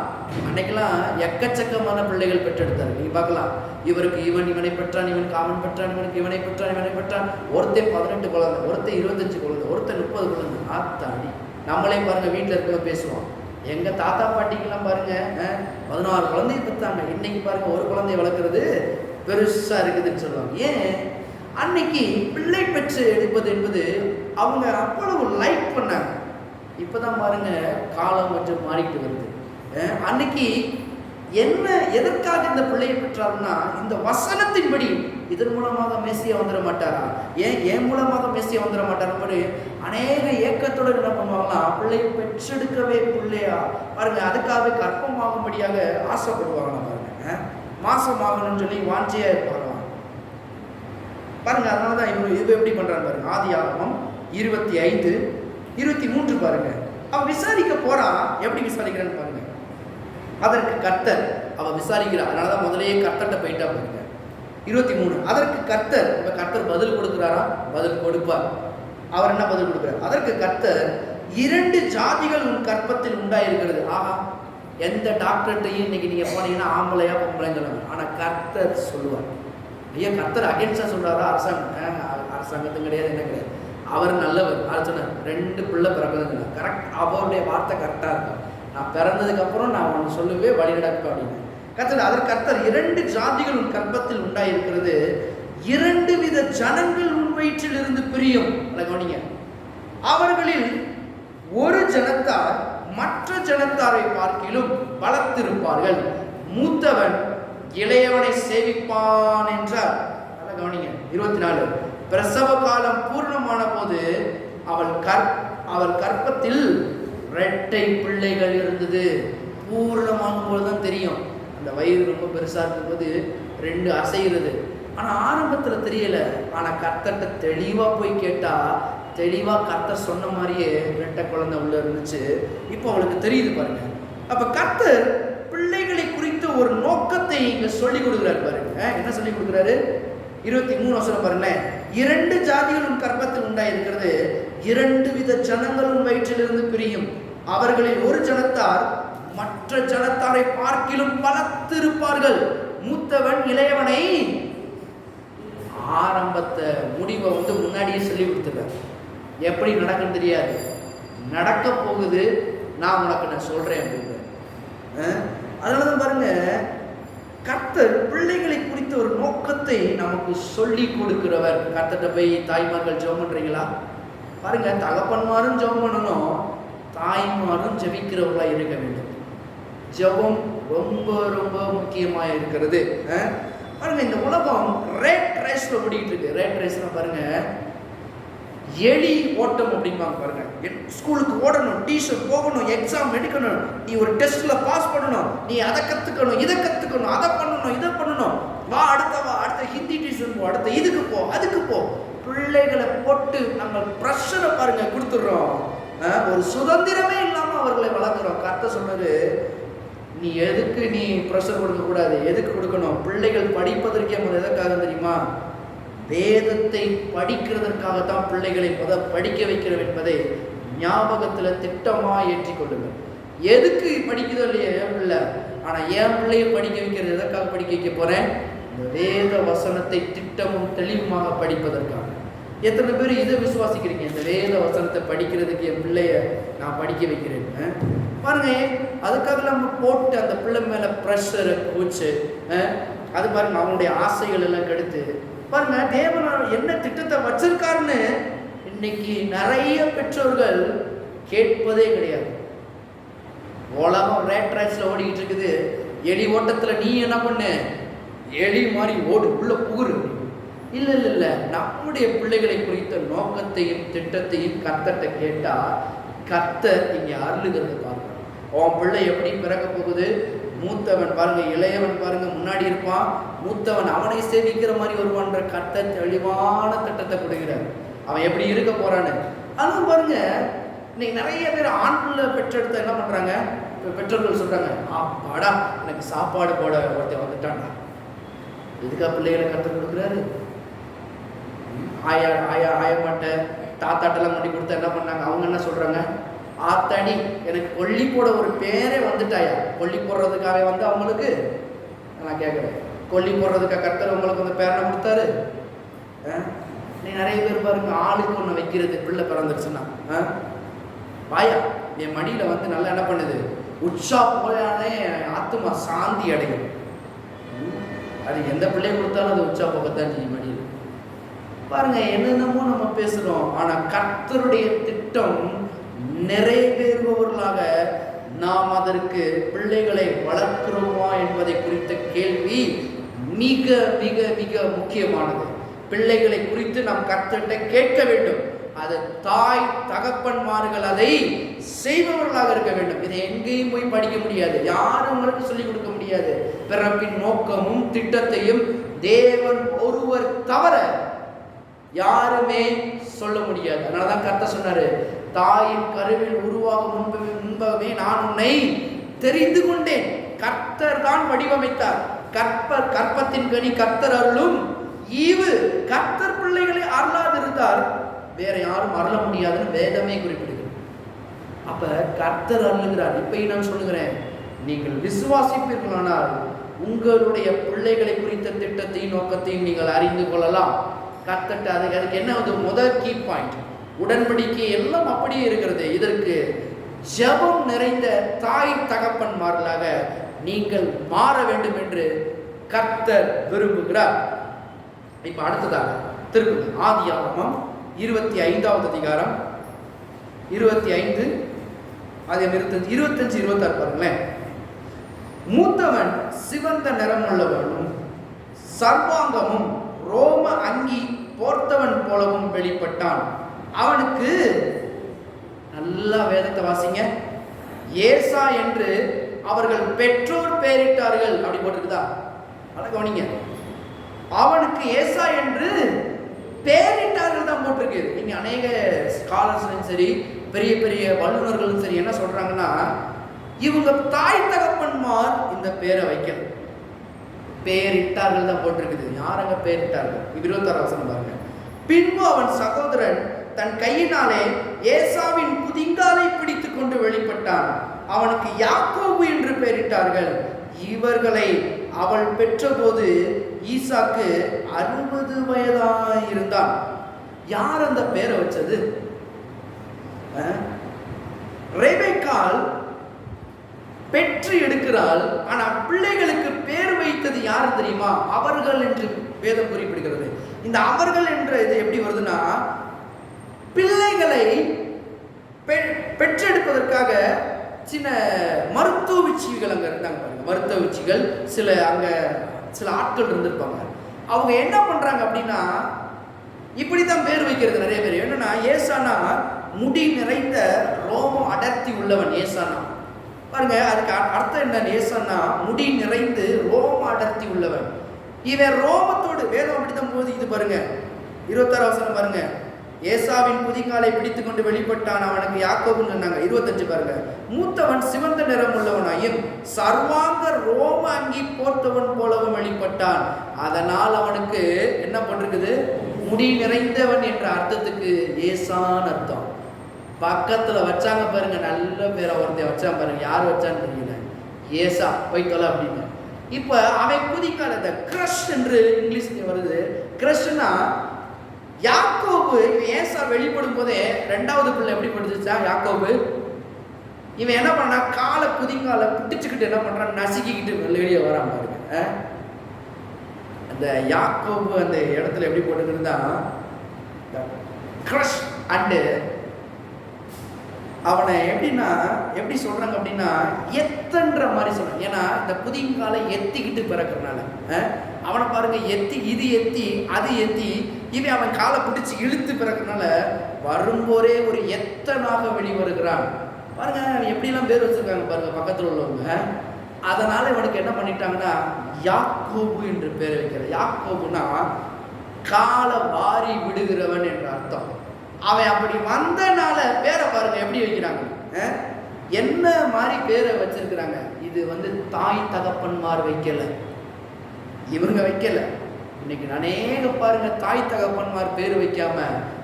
அன்னைக்கெல்லாம் எக்கச்சக்கமான பிள்ளைகள் பெற்றெடுத்தாரு. நீங்க பார்க்கலாம், இவருக்கு இவனை பெற்றான், இவனுக்கு அவன் பெற்றான், இவனுக்கு இவனை பெற்றான். ஒருத்தன் 18 குழந்தை, ஒருத்தன் 25 குழந்தை, ஒருத்தன் 30 குழந்தை. ஆத்தாடி, நம்மளே பாருங்க வீட்டில் இருக்க பேசுவோம். எங்க தாத்தா பாட்டிக்கெல்லாம் பாருங்க 16 குழந்தைய பெற்றாங்க. இன்னைக்கு பாருங்க ஒரு குழந்தைய வளர்க்கறது பெருசா இருக்குதுன்னு சொல்லுவாங்க. ஏன்? அன்னைக்கு பிள்ளை பெற்று எடுப்பது என்பது அவங்க அவ்வளவு லைக் பண்ணாங்க. இப்பதான் பாருங்க காலம் கொஞ்சம் மாறிட்டு வருது. அன்னைக்கு என்ன எதற்காக இந்த பிள்ளையை பெற்றாருன்னா, இந்த வசனத்தின்படி இதன் மூலமாக மேசியா வந்துட மாட்டாரா, ஏன் மூலமாக மேசியா வந்துட மாட்டாரு அநேக ஏக்கத்தோடு என்ன பண்ணுவாங்களா, பிள்ளையை பெற்றெடுக்கவே பிள்ளையா பாருங்க அதுக்காகவே கற்பமாகும்படியாக ஆசைப்படுவாங்களாம். பாருங்க மாசமாகணும்னு சொல்லி வாஞ்சியா இருப்பாங்களாம் பாருங்க. அதனாலதான் இவ எப்படி பண்றாங்க பாருங்க. ஆதியாகமம் 25:23 பாருங்க. அவன் விசாரிக்க போறான். எப்படி விசாரிக்கிறான்னு பாருங்க. அதற்கு கர்த்தர், அவ விசாரிக்கிறார், அதனாலதான் முதலையே கர்த்தர்கிட்ட போயிட்டா பாருங்க. 23 அதற்கு கர்த்தர், கர்த்தர் பதில் கொடுக்கிறாரா, பதில் கொடுப்பார். அவர் என்ன பதில் கொடுக்கிறார்? அதற்கு கர்த்தர், 2 ஜாதிகள் உன் கற்பத்தில் உண்டாயிருக்கிறது. ஆஹா, எந்த டாக்டர்கிட்டையும் இன்னைக்கு நீங்க போனீங்கன்னா ஆம்பளையா பொம்பளைன்னு சொல்லுவாங்க. ஆனா கர்த்தர் சொல்லுவார். ஐயா, கர்த்தர் அகேன்ஸ்டா சொல்றாரா? அரசாங்கத்தும் கிடையாது, என்ன கிடையாது. அவர் நல்லவர். அவர் சொன்னார் 2 பிள்ளை பிறகுதுங்க. கரெக்ட், அவருடைய வார்த்தை கரெக்டா இருக்கும். நான் பிறந்ததுக்கு அப்புறம் நான் உனக்கு சொல்லவே வழி நடக்கும் அப்படின்னு கர்த்தர். அதற்கு கர்த்தர், 2 ஜாதிகள் உன் கற்பத்தில் உண்டாயிருக்கிறது, 2 வித ஜனங்கள் உன் வயிற்றில் இருந்து பிரியும். கவனிங்க, அவர்களில் ஒரு ஜனத்தார் மற்ற ஜனத்தாரை பார்க்கிலும் பலத்திருப்பார்கள், மூத்தவன் இளையவனை சேவிப்பான் என்றார். கவனிங்க, 24 பிரசவ காலம் பூர்ணமான போது அவள் கற்பத்தில் 2 பிள்ளைகள் இருந்தது. பூர்ணமாகும் போதுதான் தெரியும், அந்த வயிறு ரொம்ப பெருசா இருக்கும்போது 2 அசைகிறது. ஆனா ஆரம்பத்துல தெரியல. ஆனா கர்த்தர்ட்ட தெளிவா போய் கேட்டா, தெளிவா கர்த்தர் சொன்ன மாதிரியே 2 குழந்தை உள்ள இருந்துச்சு. இப்போ அவளுக்கு தெரியுது பாருங்க. அப்ப கர்த்தர் பிள்ளைகளை குறித்த ஒரு நோக்கத்தை இங்க சொல்லி கொடுக்குறாரு பாருங்க. என்ன சொல்லி கொடுக்குறாரு? 23 வசனம் பாருங்களேன். 2 ஜாதிகளும் கர்ப்பத்தில் உண்டாயிருக்கிறது, 2 வித ஜனங்களும் வயிற்றிலிருந்து பிரியும். அவர்களில் ஒரு ஜனத்தார் மற்ற ஜனத்தாரை பார்க்கிலும் பலத்திருப்பார்கள். மூத்தவன் இளையவனை ஆரம்பத்தை முடிவை முன்னாடியே சொல்லி கொடுத்துறார். எப்படி நடக்குன்னு தெரியாது, நடக்க போகுது, நான் உனக்கு சொல்றேன் அப்படின்னு. அதனாலதான் பாருங்க, கர்த்தர் பிள்ளைகளை குறித்த ஒரு நோக்கத்தை நமக்கு சொல்லி கொடுக்கிறவர். கர்த்தர்கிட்ட போய் தாய்மார்கள் ஜெபம் பண்றீங்களா? பாருங்க, தகப்பன்மாரும் ஜெபம் பண்ணணும், தாய்மாரும் ஜெபிக்கிறவர்களா இருக்க வேண்டும். ஜெபம் ரொம்ப ரொம்ப முக்கியமா இருக்கிறது. பாருங்க, இந்த உலகம் ரேட் ரேஸ்ல ஓடிட்டு இருக்கு. ரேட் ரேஸ்ல பாருங்க, எலி ஓட்டம் அப்படிம்பாங்க பாருங்க. ஸ்கூலுக்கு ஓடணும், டியூஷன் போகணும், எக்ஸாம் எடுக்கணும், நீ ஒரு டெஸ்ட்ல பாஸ் பண்ணணும், நீ அதை கத்துக்கணும், இதை கத்துக்கணும், அதை பண்ணணும், இதை பண்ணணும், வா அடுத்த ஹிந்தி டியூஷன் போ, அடுத்த இதுக்கு போ, அதுக்கு போ. பிள்ளைகளை போட்டு நம்ம ப்ரெஷரை பாருங்க கொடுத்துடுறோம். ஒரு சுதந்திரமே இல்லாம அவர்களை வளர்க்குறோம். கர்த்தர் சொன்னது, நீ எதுக்கு நீ ப்ரெஷர் கொடுக்க கூடாது, எதுக்கு கொடுக்கணும்? பிள்ளைகள் படிப்பதற்கே எதற்காக தெரியுமா? வேதத்தை படிக்கிறதற்காகத்தான் பிள்ளைகளை படிக்க வைக்கிறோம் என்பதை ஞாபகத்தில் திட்டமா ஏற்றிக்கொள்ளுங்கள். எதுக்கு படிக்குதோ இல்லையா என் பிள்ளை, ஆனா என் பிள்ளையை படிக்க வைக்கிறது எதற்காக படிக்க வைக்க போறேன்? இந்த வேத வசனத்தை திட்டமும் தெளிவுமாக படிப்பதற்காக. எத்தனை பேர் இதை விசுவாசிக்கிறீங்க? இந்த வேத வசனத்தை படிக்கிறதுக்கு என் பிள்ளைய நான் படிக்க வைக்கிறேன் பாருங்க. அதுக்காக நம்ம போட்டு அந்த பிள்ளை மேல ப்ரெஷரை கூச்சு, அது பாருங்க அவனுடைய ஆசைகள் எல்லாம் கெடுத்து பாருங்க. தேவன் என்ன திட்டத்தை வச்சிருக்காருன்னு இன்னைக்கு நிறைய பெற்றோர்கள் கேட்பதே கிடையாது. உலகம் ரேட் ரேஸ்ல ஓடிக்கிட்டு இருக்குது. எலி ஓட்டத்துல நீ என்ன பண்ணு, எலி மாதிரி ஓடு, உள்ள புகுரு. இல்ல இல்ல இல்ல, நம்முடைய பிள்ளைகளை குறித்த நோக்கத்தையும் திட்டத்தையும் கர்த்தர்ட்ட கேட்டா கர்த்தர் இங்க அருளுகிறது பாருங்க. உன் பிள்ளை எப்படி பிறக்க போகுது? மூத்தவன் பாருங்க, இளையவன் பாருங்க முன்னாடி இருப்பான், மூத்தவன் அவனை சேவிக்கிற மாதிரி வருவான்ற கர்த்தர் தெளிவான திட்டத்தை கொடுக்கிறார். அவன் எப்படி இருக்க போறான்னு. அதுவும் பாருங்க, இன்னைக்கு நிறைய பேர் ஆண் பிள்ளை பெற்றெடுத்த என்ன பண்றாங்க, பெற்றோர்கள் சொல்றாங்க, அப்பாடா எனக்கு சாப்பாடு போட ஒருத்தன் வந்துட்டான்டா. இதுக்கா பிள்ளைகளை கற்றுக் கொடுக்குறாரு? ஆயமாட்ட தாத்தாட்டெல்லாம் கொண்டு கொடுத்தா என்ன பண்ணாங்க? அவங்க என்ன சொல்றாங்க, ஆத்தாடி எனக்கு கொல்லி போட ஒரு பேரே வந்துட்டாயா. கொல்லி போடுறதுக்காக அவங்களுக்கு நான் கேட்குறேன், கொல்லி போடுறதுக்காக கர்த்தர் உங்களுக்கு அந்த பேரனை கொடுத்தாரு? நிறைய பேர் பாருங்க, ஆளுக்கு ஒன்று வைக்கிறது. பிள்ளை பிறந்துருச்சுன்னா வாயா என் மடியில் நல்லா என்ன பண்ணுது, உற்சா போயானே ஆத்துமா சாந்தி அடையும். அது எந்த பிள்ளையை கொடுத்தாலும் அது உற்சா போகத்தான் செய்யும் மடியில். பாருங்க, என்னென்னமோ நம்ம பேசுறோம், ஆனா கர்த்தருடைய திட்டம் நிறைவேறுபவர்களாக நாம் அதற்கு பிள்ளைகளை வளர்க்கிறோமா என்பதை குறித்த கேள்வி மிக மிக மிக முக்கியமானது. பிள்ளைகளை குறித்து நாம் கர்த்தர்கிட்ட கேட்க வேண்டும். அது தாய் தகப்பன்மார்கள் அதை செய்பவர்களாக இருக்க வேண்டும். இதை எங்கேயும் போய் படிக்க முடியாது, யாரும் உங்களுக்கு சொல்லிக் கொடுக்க முடியாது. பிறப்பின் நோக்கமும் திட்டத்தையும் தேவன் ஒருவர் தவிர யாருமே சொல்ல முடியாது. அதனாலதான் கர்த்தர் சொன்னாரு, தாயின் கருவில் உருவாகும் முன்பமே நான் உன்னை தெரிந்து கொண்டேன். கர்த்தர் தான் வடிவமைத்தார். கற்பத்தின் கனி கர்த்தர் அருளும் ஈவு. கர்த்தர் பிள்ளைகளை அருளாதிருந்தார் வேற யாரும் அருள முடியாதுன்னு வேதமே குறிப்பிடுகிறது. அப்ப கர்த்தர் அருளுகிறார். இப்பயும் நான் சொல்லுகிறேன், நீங்கள் விசுவாசிப்பீர்களானால் உங்களுடைய பிள்ளைகளை குறித்த திட்டத்தையும் நோக்கத்தையும் நீங்கள் அறிந்து கொள்ளலாம். கர்த்தர்ட்ட அதுக்கு என்ன முதல் கீ பாயிண்ட், உடன்படிக்கை எல்லாம் அப்படியே இருக்கிறது. இதற்கு ஜெபம் நிறைந்த தாய் தகப்பன்மார்களாக நீங்கள் மாற வேண்டும் என்று கர்த்தர் விரும்புகிறார். இப்ப அடுத்ததாக திருக்குறள் ஆதியாகமம் 25வது அதிகாரம் 25 அதே 25 26 பாருங்களேன். மூத்தவன் சிவந்த நிறம் உள்ளவனும் சர்வாங்கமும் ரோம அங்கி போர்த்தவன் போலவும் வெளிப்பட்டான். அவனுக்கு நல்லா வேதத்தை வாசிங்க, ஏசா என்று அவர்கள் பெற்றோர் பெயரிட்டார்கள். அப்படி போட்டிருக்குதா? அதை கவனிங்க. அவனுக்கு ஏசா என்று பெயரிட்டார்கள் தான் போட்டிருக்கு. நீங்க அநேக ஸ்காலர்ஸ்லும் சரி பெரிய பெரிய வல்லுநர்களும் சரி என்ன சொல்றாங்கன்னா, இவங்க தாய் தகப்பன்மார் இந்த பேரை வைக்கல. பெயரிட்டார்கள் தான் போட்டிருக்குது. யாரங்க பெயரிட்டார்கள்? 26 வசனம் பாருங்க. பின்பு அவன் சகோதரன் தன் கையினாலே ஏசாவின் குதிங்காலை பிடித்து கொண்டு வெளிப்பட்டான். அவனுக்கு யாக்கோபு என்று பெயரிட்டார்கள். இவர்களை அவள் பெற்றபோது ஈசாக்கு 60 வயதாயிருந்தான். யார் அந்த பேரை வச்சது? ரெபெக்காள் பெற்று எடுக்கிறாள். ஆனா பிள்ளைகளுக்கு பேர் வைத்தது யார் தெரியுமா? அவர்கள் என்று வேதம் குறிப்பிடுகிறது. இந்த அவர்கள் என்ற இது எப்படி வருதுன்னா, பிள்ளைகளை பெற்றெடுப்பதற்காக சின்ன மருத்துவ விச்சிகள் அங்க இருந்தாங்க பாருங்க. மருத்துவ விச்சிகள் சில ஆட்கள் இருந்திருப்பாங்க. அவங்க என்ன பண்றாங்க அப்படின்னா, இப்படித்தான் பேர் வைக்கிறது நிறைய பேர். என்னன்னா, ஏசானா முடி நிறைந்த ரோமம் அடர்த்தி உள்ளவன். ஏசானா பாருங்க, அதுக்கு அர்த்தம் என்ன? ஏசானா முடி நிறைந்து ரோம அடர்த்தி உள்ளவன். இவன் ரோமத்தோடு வேதம் அப்படித்தான் போது. இது பாருங்க 26 வசனம் பாருங்க. ஏசாவின் குதிங்காலை பிடித்து கொண்டு வெளிப்பட்டான். அவனுக்கு யாக்கோபுன்னு சொன்னாங்க. 25 பாருங்க. மூத்தவன் சிவந்த நிறம் உள்ளவனாயும் சர்வாங்க ரோம அங்கி போர்த்தவன் போலவும் வெளிப்பட்டான். அதனால் அவனுக்கு என்ன பண்றது? முடி நிறைந்தவன் என்ற அர்த்தத்துக்கு ஏசான் அர்த்தம். பக்கத்துல வச்சாங்க பாருங்க, நல்ல பேரை ஒருத்தைய வச்சாங்க பாருங்க. யார் வச்சான்னு தெரியல. ஏசா போய் தொலை அப்படின்னு. இப்ப அவன் குதிக்கால இந்த கிரஷ் என்று இங்கிலீஷ்ல வருது. கிரஷ்னா யாக்கோபு. ஏசா வெளிப்படும் போதே 2வது பிள்ளை எப்படி படுத்துச்சா? யாக்கோபு. இவன் என்ன பண்ணா, காலை குதிங்கால பிடிச்சுக்கிட்டு என்ன பண்றான்? நசுக்கிக்கிட்டு வெளியே வரான் பாருங்க. அந்த யாக்கோபு அந்த இடத்துல எப்படி போட்டுக்கிட்டு கிரஷ் அண்டு அவனை எப்படின்னா எப்படி சொல்றாங்க அப்படின்னா, எத்தன்ற மாதிரி சொல்றாங்க. ஏன்னா இந்த குதிங்காலை எத்திக்கிட்டு பிறக்கிறனால அவனை பாருங்க, இது எத்தி அது எத்தி, இவன் அவன் காலை பிடிச்சி இழுத்து பிறக்கிறனால வரும்போதே ஒரு எத்தனாக வெளிவருகிறான் பாருங்க. எப்படிலாம் பேர் வச்சிருக்காங்க பாருங்க பக்கத்தில் உள்ளவங்க. அதனால இவனுக்கு என்ன பண்ணிட்டாங்கன்னா யாக்கோபு என்று பேர் வைக்கிறது. யாக்கோபுனா காலை வாரி விடுகிறவன் என்ற அர்த்தம். அவன் அப்படி வந்தனால பேரை பாருங்க எப்படி வைக்கிறாங்க. என்ன மாதிரி பேரை வச்சிருக்கிறாங்க. இது தாய் தகப்பன்மார் வைக்கல, இவங்க வைக்கல. இன்னைக்கு அநேக பாருங்க தாய் தகப்பன்மார் பேர் வைக்காம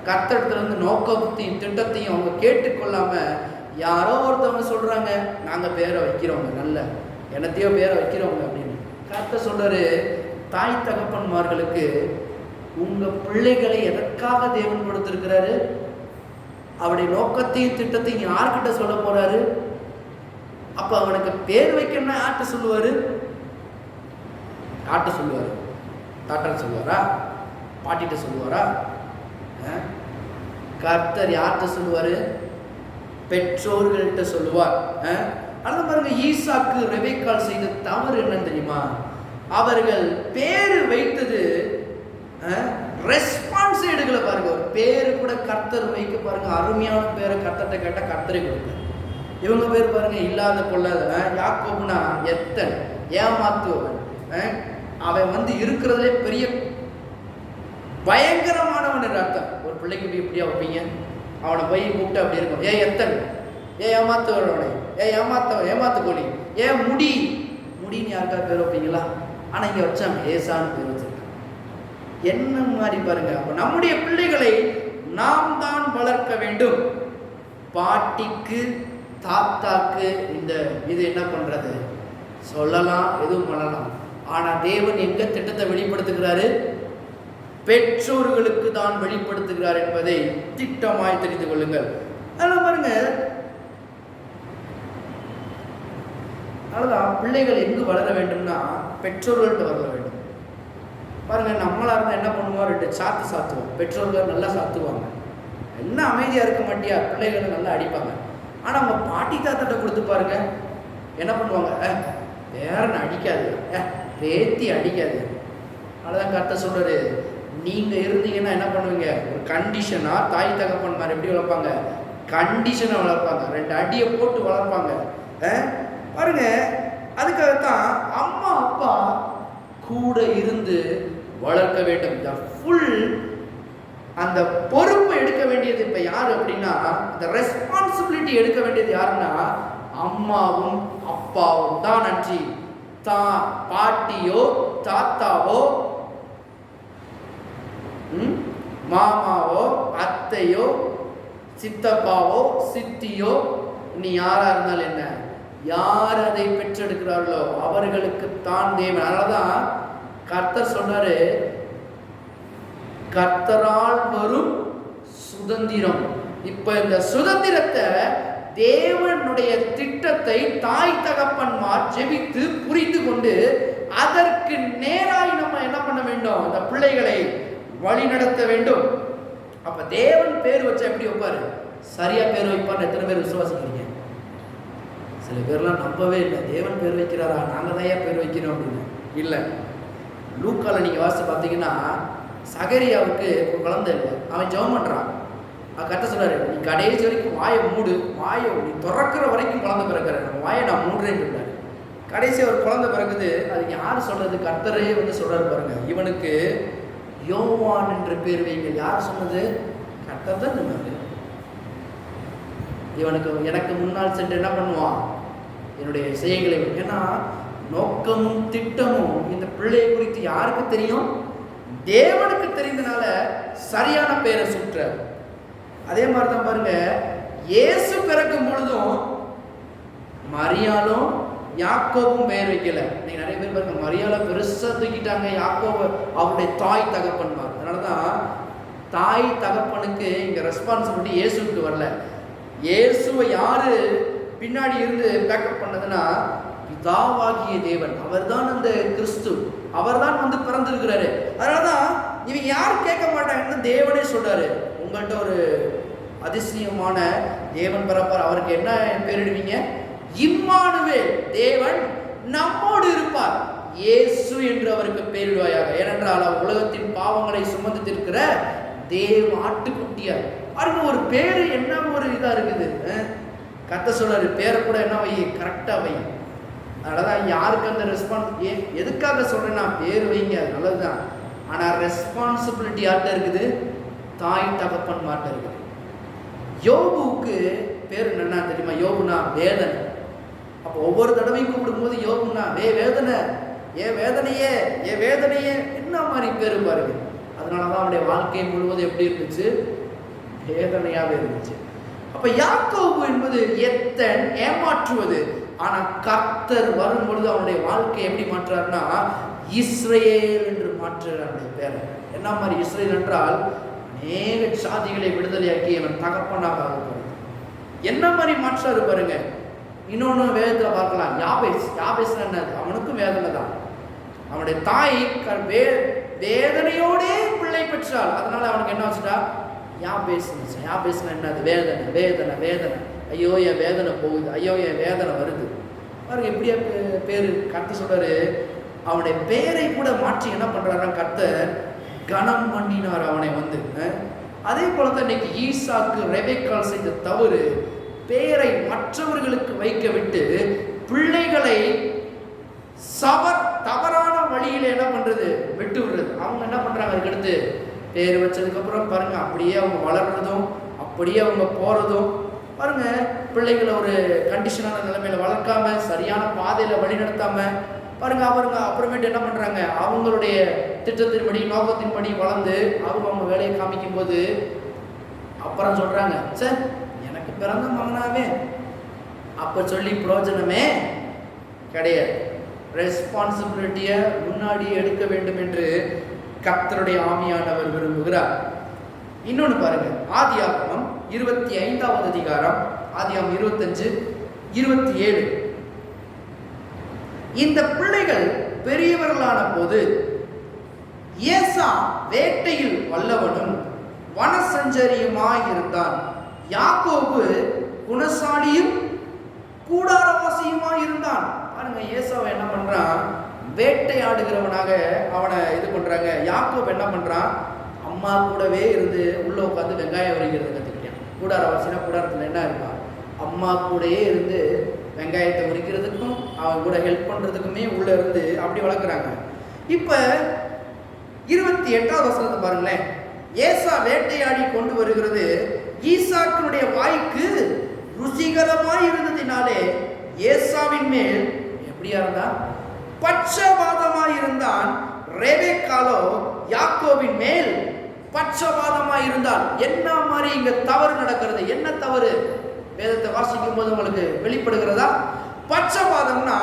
கர்த்தரிடத்துல இருந்து நோக்கத்தையும் திட்டத்தையும் அவங்க கேட்டுக்கொள்ளாம யாரோ ஒருத்தவங்க சொல்றாங்க நாங்க பேரை வைக்கிறவங்க, நல்ல என்னத்தையோ பேரை வைக்கிறவங்க அப்படின்னு. கர்த்தர் சொல்றாரு, தாய் தகப்பன்மார்களுக்கு உங்க பிள்ளைகளை எதற்காக தேவன் கொடுத்திருக்கிறாரு? அவருடைய நோக்கத்தையும் திட்டத்தையும் யார்கிட்ட சொல்ல போறாரு? அப்ப அவனுக்கு பேர் வைக்கணும்னா யார்கிட்ட சொல்லுவாரு? யார்கிட்ட சொல்லுவாரு? தாட்டார் சொல்லுவாரா? பாட்டிட்ட சொல்லுவாரா? கர்த்தர் யார்கிட்ட சொல்லுவாரு? பெற்றோர்கள்ட்ட சொல்லுவார். அது பாருங்க, ஈசாக்கு ரெபெக்காள் செய்த தவறு என்னன்னு தெரியுமா? அவர்கள் பேரு வைத்தது ரெஸ்பான்ஸ் எடுக்கல பாருங்க. ஒரு பேரு கூட கர்த்தர் வைக்க பாருங்க, அருமையான பேரை கர்த்தர்கிட்ட கேட்டா கர்த்தரை கொடுக்க. இவங்க பேர் பாருங்க இல்லாத பொல்லாத. யாக்கோபுனா எத்தன், ஏமாத்துவன். அவன் இருக்கிறதுலே பெரிய பயங்கரமானவன் என்ற அர்த்தம். ஒரு பிள்ளைக்கு போய் இப்படியா வைப்பீங்க? அவனை போய் கூப்பிட்டு அப்படி இருக்கும், ஏ எத்தன், ஏ ஏமாத்துவனை, ஏமாத்து கோழி, ஏ முடின்னு யாருக்கா பேர் வைப்பீங்களா? ஆனா இங்க வச்சாங்க ஏசான்னு பேர் வச்சிருக்காங்க. என்ன மாதிரி பாருங்க. அப்ப நம்முடைய பிள்ளைகளை நாம் தான் வளர்க்க வேண்டும். பாட்டிக்கு தாத்தாக்கு இது என்ன பண்றது? சொல்லலாம், எதுவும் பண்ணலாம். ஆனா தேவன் எங்க திட்டத்தை வெளிப்படுத்துகிறாரு? பெற்றோர்களுக்கு தான் வெளிப்படுத்துகிறார் என்பதை திட்டமாய் தெரிந்து கொள்ளுங்கள். அதனால பாருங்க, அதனாலதான் பிள்ளைகள் எங்கு வளர வேண்டும்னா பெற்றோர்கள்ட்ட வளர வேண்டும். பாருங்க, நம்மளா இருந்தா என்ன பண்ணுவோம்? 2 சாத்து சாத்துவோம். பெற்றோர்கள் நல்லா சாத்துவாங்க. என்ன அமைதியா இருக்க மாட்டியா? பிள்ளைகளை நல்லா அடிப்பாங்க. ஆனா அவங்க பாட்டி தாத்தாட்ட கொடுத்து பாருங்க, என்ன பண்ணுவாங்க? பேரனை அடிக்காது, பேத்தி அடிக்காது. அதனாலதான் கர்த்தர் சொல்றாரு, நீங்க இருந்தீங்கன்னா என்ன பண்ணுவீங்க? ஒரு கண்டிஷனா தாய் தகப்பன்மார் எப்படி வளர்ப்பாங்க? கண்டிஷனை வளர்ப்பாங்க. 2 அடியை போட்டு வளர்ப்பாங்க. பாருங்க, அதுக்காகத்தான் அம்மா அப்பா கூட இருந்து வளர்க்க வேண்டும். அந்த பொறுப்பு எடுக்க வேண்டியது இப்ப யாரு அப்படின்னா, அந்த ரெஸ்பான்சிபிலிட்டி எடுக்க வேண்டியது யாருன்னா அம்மாவும் அப்பாவும் தான். நன்றி பாட்டியோ தாத்தாவோ மாமாவோ அத்தையோ சித்தப்பாவோ சித்தியோ நீ யாரா இருந்தாலும் என்ன, யார் அதை பெற்றெடுக்கிறார்களோ அவர்களுக்கு தான் தேவன். அதனாலதான் கர்த்தர் சொன்னாரு, கர்த்தரால் வரும் சுதந்திரம். இப்ப இந்த சுதந்திரத்தை, தேவனுடைய திட்டத்தை தாய் தகப்பன்மார் ஜெபித்து புரிந்து கொண்டு அதற்கு நேராய் நம்ம என்ன பண்ண வேண்டும், அந்த பிள்ளைகளை வழி நடத்த வேண்டும். அப்ப தேவன் பேர் வச்சா எப்படி வைப்பாரு, சரியா பேர் வைப்பார். எத்தனை பேர் விசுவாசிக்கிறீங்க? சில பேர்லாம் நம்பவே இல்லை, தேவன் பேர் வைக்கிறாரா, நாங்க தான் பேர் வைக்கிறோம் அப்படின்னு. இல்லை, லூக்கால நீங்க வாசித்து பார்த்தீங்கன்னா, சகரியாவுக்கு ஒரு குழந்தை இல்லை, அவன் ஜெபம் பண்றான். கட்ட சொல்றாரு, நீ கடைசி வரைக்கும் வாயை மூடு, வாயை நீ திறக்கிற வரைக்கும் குழந்தை பிறக்கிற, வாயை நான் மூடுறேன்னு சொல்றாரு. கடைசி ஒரு குழந்தை பிறகுது. அதுக்கு யார் சொல்றது, கர்த்தரே சொல்றாரு பாருங்க, இவனுக்கு யோவான் என்ற பேர் வைங்க. யார் சொன்னது? கர்த்தர் தான் சொன்னாரு. இவனுக்கு எனக்கு முன்னால் சென்று என்ன பண்ணுவான், என்னுடைய செய்கைகளை. ஏன்னா நோக்கமும் திட்டமும் இந்த பிள்ளையை குறித்து யாருக்கு தெரியும், தேவனுக்கு தெரிந்தனால சரியான பேரை சுற்ற. அதே மாதிரிதான் பாருங்க, இயேசு பிறக்கும் பொழுதும் மரியாளும் யாக்கோபும் பெயர் வைக்கல. நீங்க நிறைய பேர் பாருங்க, மரியாதை பெருசா தூக்கிட்டாங்க, யாக்கோபு அவருடைய தாய் தகப்பன்மார். அதனாலதான் தாய் தகப்பனுக்கு இங்க ரெஸ்பான்சிபிலிட்டி இயேசுக்கு வரல. இயேசுவை யாரு பின்னாடி இருந்து பேக்கப் பண்ணதுன்னா, பிதாவாகிய தேவன். அவர் தான் அந்த கிறிஸ்து, அவர் தான் பிறந்திருக்கிறாரு. அதனாலதான் இவங்க யாரும் கேட்க மாட்டாங்கன்னு தேவனே சொல்றாரு. உங்கள்கிட்ட ஒரு அதிசயமான தேவன் பிறப்பார், அவருக்கு என்ன பேரிடுவீங்க? இம்மானுவேல், தேவன் நம்மோடு இருப்பார், இயேசு என்று அவருக்கு பேரிடுவாயாக. ஏனென்றால் அவர் உலகத்தின் பாவங்களை சுமந்து இருக்கிற தேவ ஆட்டுக்குட்டியார். பாருங்க, ஒரு பேரு என்ன ஒரு இதா இருக்குது. கத்த சொல்றாரு, பேரை கூட என்ன வை, கரெக்டா வை. அதனாலதான் யாருக்கு அந்த ரெஸ்பான்ஸ், எதுக்காக சொல்றேன்னா, பேர் வைங்க, அது நல்லதுதான். ஆனா ரெஸ்பான்சிபிலிட்டி யார்கிட்ட இருக்குது? தாய் தகப்பன் மாட்ட இருக்குது. யோபுக்கு பேர் என்ன தெரியுமா? யோபுனா வேதனை. அப்போ ஒவ்வொரு தடவையும் கூப்பிடும்போது யோபுனா வேதனை, வேதனையே, வேதனையே, என்ன மாதிரி பேரு பாருங்க. அதனாலதான் அவனுடைய வாழ்க்கை முழுவதும் எப்படி இருந்துச்சு? வேதனையாவே இருந்துச்சு. அப்ப யாக்கோபு என்பது எத்தன், ஏமாற்றுவது. ஆனா கர்த்தர் வரும் பொழுது அவனுடைய வாழ்க்கை எப்படி மாற்றாருன்னா, இஸ்ரவேல் என்று மாற்றுகிறார் அவனுடைய பேரை. என்ன மாதிரி இஸ்ரவேல் என்றால், அநேக சாதிகளை விடுதலையாக்கி அவன் தகப்பனாக ஆகிறது. என்ன மாதிரி மாற்றாரு பாருங்க. இன்னொன்னு வேதத்துல பார்க்கலாம், யாபேஸ். யாபேஸ் என்னது? அவனுக்கும் வேதனை தான். அவனுடைய தாய் வேதனையோடே பிள்ளை பெற்றாள். அதனால அவனுக்கு என்ன வச்சுட்டா? யாபேஸ். யாபேஸ் என்னது? வேதனை, வேதனை, வேதனை. ஐயோ என் வேதனை போகுது, ஐயோ என் வேதனை வருது. பாருங்க எப்படியா பேரு. கர்த்தர் சொல்றாரு, அவனுடைய பேரை கூட மாற்றி என்ன பண்றாருன்னா, கர்த்தர் கனம் பண்ணினார் அவனை அதே போலதான் இன்னைக்கு ஈசாக்கு ரெபெக்காள் செய்த தவறு, பேரை மற்றவர்களுக்கு வைக்க விட்டு பிள்ளைகளை தவறான வழியில என்ன பண்றது, விட்டு விடுறது. அவங்க என்ன பண்றாங்க, அதுக்கடுத்து பேர் வச்சதுக்கு அப்புறம் பாருங்க, அப்படியே அவங்க வளர்றதும் அப்படியே அவங்க போறதும் பாருங்க. பிள்ளைகளை ஒரு கண்டிஷனான நிலைமையில வளர்க்காம, சரியான பாதையில வழி நடத்தாம பாருங்க, அவருங்க அப்புறமேட்டு என்ன பண்றாங்க, அவங்களுடைய திட்டத்தின்படி நோக்கத்தின்படி வளர்ந்து அவங்க வேலையை காமிக்கும் போது அப்புறம் சொல்றாங்க, சார் எனக்கு பிறந்த மகனாவே, அப்ப சொல்லி பிரயோஜனமே கிடையாது. ரெஸ்பான்சிபிலிட்டியை முன்னாடி எடுக்க வேண்டும் என்று கர்த்தருடைய ஆவியானவர் விரும்புகிறார். இன்னொன்னு பாருங்க, ஆதியாகமம் 25வது அதிகாரம், ஆதியாகமம் 25:27. இந்த பிள்ளைகள் பெரியவர்களான போது ஏசா வேட்டையில் வல்லவனும் வனசஞ்சரியுமாயிருந்தான், யாக்கோபு குணசாலியும் கூடாரவாசியுமாயிருந்தான். பாருங்க, ஏசாவை என்ன பண்றான், வேட்டையாடுகிறவனாக அவனை இது பண்றாங்க. யாக்கோபு என்ன பண்றான், அம்மா கூடவே இருந்து உள்ள உட்காந்து வெங்காயம் உரிக்கிறது கத்துக்கிட்டான். கூடாரவாசினா கூடாரத்துல என்ன இருப்பான், அம்மா கூடயே இருந்து வெங்காயத்தை உரிக்கிறதுக்கும் அவன் கூட ஹெல்ப் பண்றதுக்குமே உள்ள இருந்து அப்படி வளர்க்குறாங்க. இப்ப 28வது வசனத்தை பாருங்களேன். ஏசா வேட்டையாடி கொண்டு வருகிறது ஈசாக்கினுடைய வாய்க்கு ருசிகரமாய் இருந்ததினாலே ஏசாவின் மேல் எப்படியா இருந்தா பட்சபாதமாய் இருந்தான். ரெபெக்காலோ யாக்கோபின் மேல் பட்சபாதமாய் இருந்தால். என்ன மாதிரி இங்க தவறு நடக்கிறது? என்ன தவறு? வேதத்தை வாசிக்கும் போது உங்களுக்கு வெளிப்படுகிறதா? பட்சபாதம்னா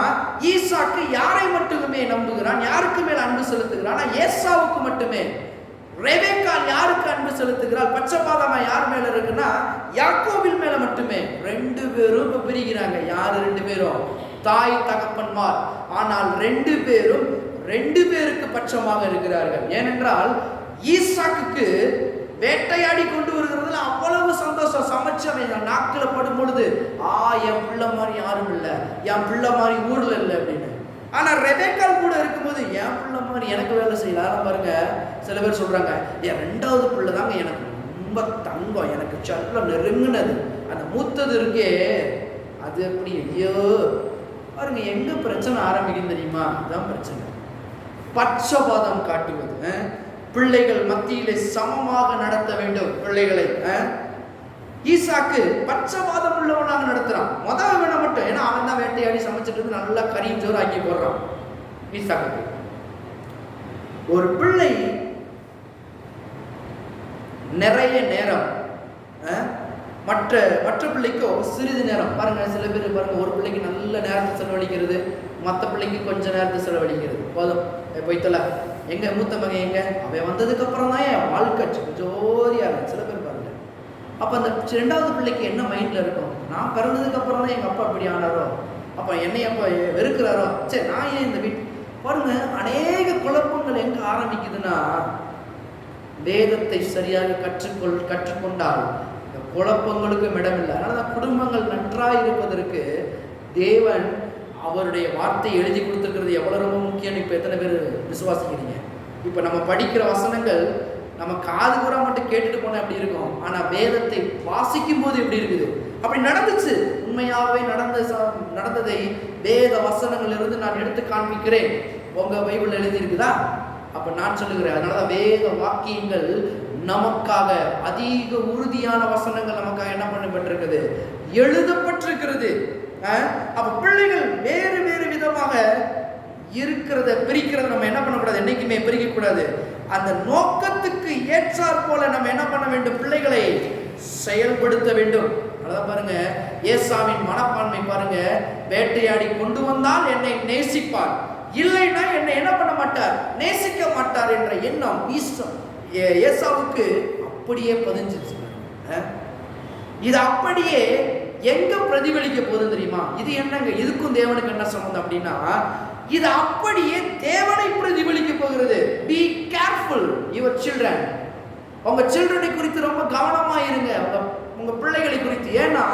ஈசாக்கு யாரை மட்டுமே நம்புகிறான், யாருக்கு மேல் அன்பு செலுத்துகிறான்? ஏசாவுக்கு மட்டுமே. ரெபெக்காள் யாருக்கு அன்பு செலுத்துகிறாள்? பட்சபாதமா யார் மேல இருக்குன்னா யாக்கோபின் மேல மட்டுமே. ரெண்டு பேரும் இப்ப பிரிக்கிறாங்க. யாரு ரெண்டு பேரும்? தாய் தகப்பன்மார். ஆனால் ரெண்டு பேரும் ரெண்டு பேருக்கு பட்சமாக இருக்கிறார்கள். ஏனென்றால் ஈசாக்குக்கு வேட்டையாடி கொண்டு வருகிறதுல அவ்வளவு சந்தோஷம். சமைச்சவன் நாக்கில் படும் பொழுது என் பிள்ளை மாதிரி யாரும் இல்லை, என் பிள்ளை மாதிரி ஊர்ல இல்லை அப்படின்னு. ஆனா ரெபெக்காள் கூட இருக்கும்போது என் பிள்ளை மாதிரி எனக்கு வேலை செய்யலாம் பாருங்க. சில பேர் சொல்றாங்க, என் ரெண்டாவது பிள்ளை தாங்க எனக்கு ரொம்ப தங்கம், எனக்கு சல்ல நெருங்கினது. அந்த மூத்தது இருக்கே அது எப்படி? ஐயோ பாருங்க, எங்க பிரச்சனை ஆரம்பிக்கும் தெரியுமா? அதுதான் பிரச்சனை. பட்சபாதம் காட்டுவது. பிள்ளைகள் மத்தியிலே சமமாக நடத்த வேண்டும் பிள்ளைகளை. ஈசாக்கு பட்சபாதம் உள்ளவனாக நடத்துறான். முதல் வேணா மட்டும், ஏன்னா அவன் தான் வேட்டையாடி சமைச்சிட்டு நல்லா கறியும் சோறு ஆக்கி போடுறான். ஈசாக்கு ஒரு பிள்ளை நிறைய நேரம், மற்ற பிள்ளைக்கோ சிறிது நேரம். பாருங்க, சில பேர் பாருங்க, ஒரு பிள்ளைக்கு நல்ல நேரத்தை செலவழிக்கிறது, மற்ற பிள்ளைக்கு கொஞ்ச நேரத்தை செலவழிக்கிறது. போதும் போய்த்தல. எங்க மூத்த மகன் எங்க? அவன் வந்ததுக்கு அப்புறம் தான் என் வாழ்க்கை ஜோதியா இருக்கும். சில பேர் பாருங்க. அப்ப அந்த ரெண்டாவது பிள்ளைக்கு என்ன மைண்ட்ல இருக்கும்? நான் பிறந்ததுக்கு அப்புறம் தான் எங்க அப்பா இப்படி ஆனாரோ, அப்ப என்னை அப்பா வெறுக்கிறாரோ, சரி நான் ஏன் இந்த வீட்டு. பாருங்க, அநேக குழப்பங்கள் எங்க ஆரம்பிக்குதுன்னா வேதத்தை சரியாக கற்றுக்கொண்டால் இந்த குழப்பங்களுக்கு இடமில்லை. அதனாலதான் குடும்பங்கள் நன்றாக இருப்பதற்கு தேவன் அவருடைய வார்த்தையை எழுதி கொடுத்துருக்கிறது எவ்வளவு ரொம்ப முக்கியம். இப்ப எத்தனை பேர் விசுவாசிக்கிறீங்க? இப்ப நம்ம படிக்கிற வசனங்கள் நம்ம காது கூட மட்டும் கேட்டுட்டு போன அப்படி இருக்கும். ஆனா வேதத்தை வாசிக்கும் போது எப்படி இருக்குது? அப்படி நடந்துச்சு. உண்மையாகவே நடந்ததை வேத வசனங்கள் இருந்து நான் எடுத்து காண்பிக்கிறேன். உங்க பைபிள் எழுதி இருக்குதா? அப்ப நான் சொல்லுகிறேன். அதனாலதான் வேத வாக்கியங்கள் நமக்காக அதிக உறுதியான வசனங்கள் நமக்காக என்ன பண்ணப்பட்டிருக்குது? எழுதப்பட்டிருக்கிறது. அப்ப பிள்ளைகள் வேறு வேறு விதமாக இருக்கிறத பிரிக்கிறத நம்ம என்ன பண்ணக்கூடாது? என்னைக்குமே பிரிக்க கூடாது. அந்த நோக்கத்துக்கு ஏற்றாற் போல நம்ம என்ன பண்ண வேண்டும்? பிள்ளைகளை செயல்படுத்த வேண்டும். அதான் பாருங்க, ஏசாவின் மனப்பான்மை பாருங்க. வேட்டையாடி கொண்டு வந்தால் என்னை நேசிப்பார், இல்லைன்னா என்னை என்ன பண்ண மாட்டார்? நேசிக்க மாட்டார் என்ற எண்ணம் ஏசாவுக்கு அப்படியே பதிஞ்சிருச்சு. இது அப்படியே எங்க பிரதிபலிக்க போகுது தெரியுமா? இது என்னங்க, இதுக்கும் தேவனுக்கு என்ன சம்பந்தம் அப்படின்னா, இது அப்படியே தேவனை பிரதிபலிக்க போகிறது. Be careful your children. உங்க சில்ட்ரனை குறித்து ரொம்ப கவனமா இருங்க, உங்க பிள்ளைகளை குறித்து. ஏன்னா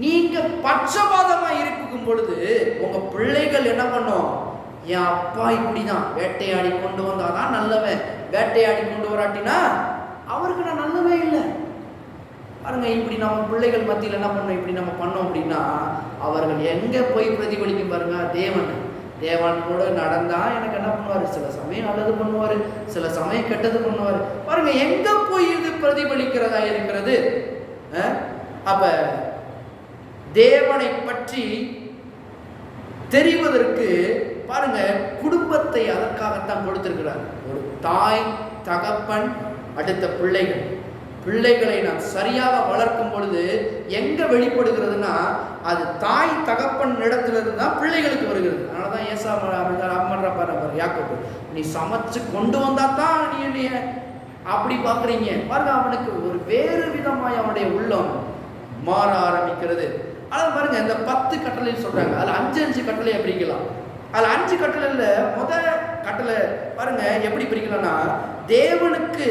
நீங்க பட்சபாதமா இருக்கும் பொழுது உங்க பிள்ளைகள் என்ன பண்ணும்? என் அப்பா இப்படிதான் வேட்டையாடி கொண்டு வந்தாதான் நல்லவன், வேட்டையாடி கொண்டு வராட்டினா அவருக்கு நான் நல்லவே இல்லை. பாருங்க, இப்படி நம்ம பிள்ளைகள் மத்தியில் என்ன பண்ணோம்? இப்படி நம்ம பண்ணோம் அப்படின்னா அவர்கள் எங்க போய் பிரதிபலிக்கும் பாருங்க? தேவன் கூட நடந்தா எனக்கு என்ன பண்ணுவாரு? சில சமயம் நல்லது பண்ணுவாரு, சில சமயம் கெட்டது பண்ணுவாரு. பாருங்க, எங்க போய் இது பிரதிபலிக்கிறதா இருக்கிறது? அப்ப தேவனை பற்றி தெரிவதற்கு பாருங்க, குடும்பத்தை அதற்காகத்தான் கொடுத்திருக்கிறார். ஒரு தாய், தகப்பன், அடுத்த பிள்ளைகளை நாம் சரியாக வளர்க்கும் பொழுது எங்க வெளிப்படுகிறதுனா அது தாய் தகப்பன் இடத்துல இருந்து தான் பிள்ளைகளுக்கு வருகிறது. அதனாலதான் ஏசா பாரு, யாக்கோபு, நீ சமைச்சு கொண்டு வந்தா தான் நீ என்னைய அப்படி பாக்குறீங்க பாருங்க. அவனுக்கு ஒரு வேறு விதமாய் அவனுடைய உள்ளம் மாற ஆரம்பிக்கிறது. அதான் பாருங்க, இந்த 10 கட்டளை சொல்றாங்க, அதுல 5 கட்டளையை பிரிக்கலாம். அதுல 5 கட்டளைல முதல் கட்டளை பாருங்க எப்படி பிரிக்கலாம்னா, தேவனுக்கு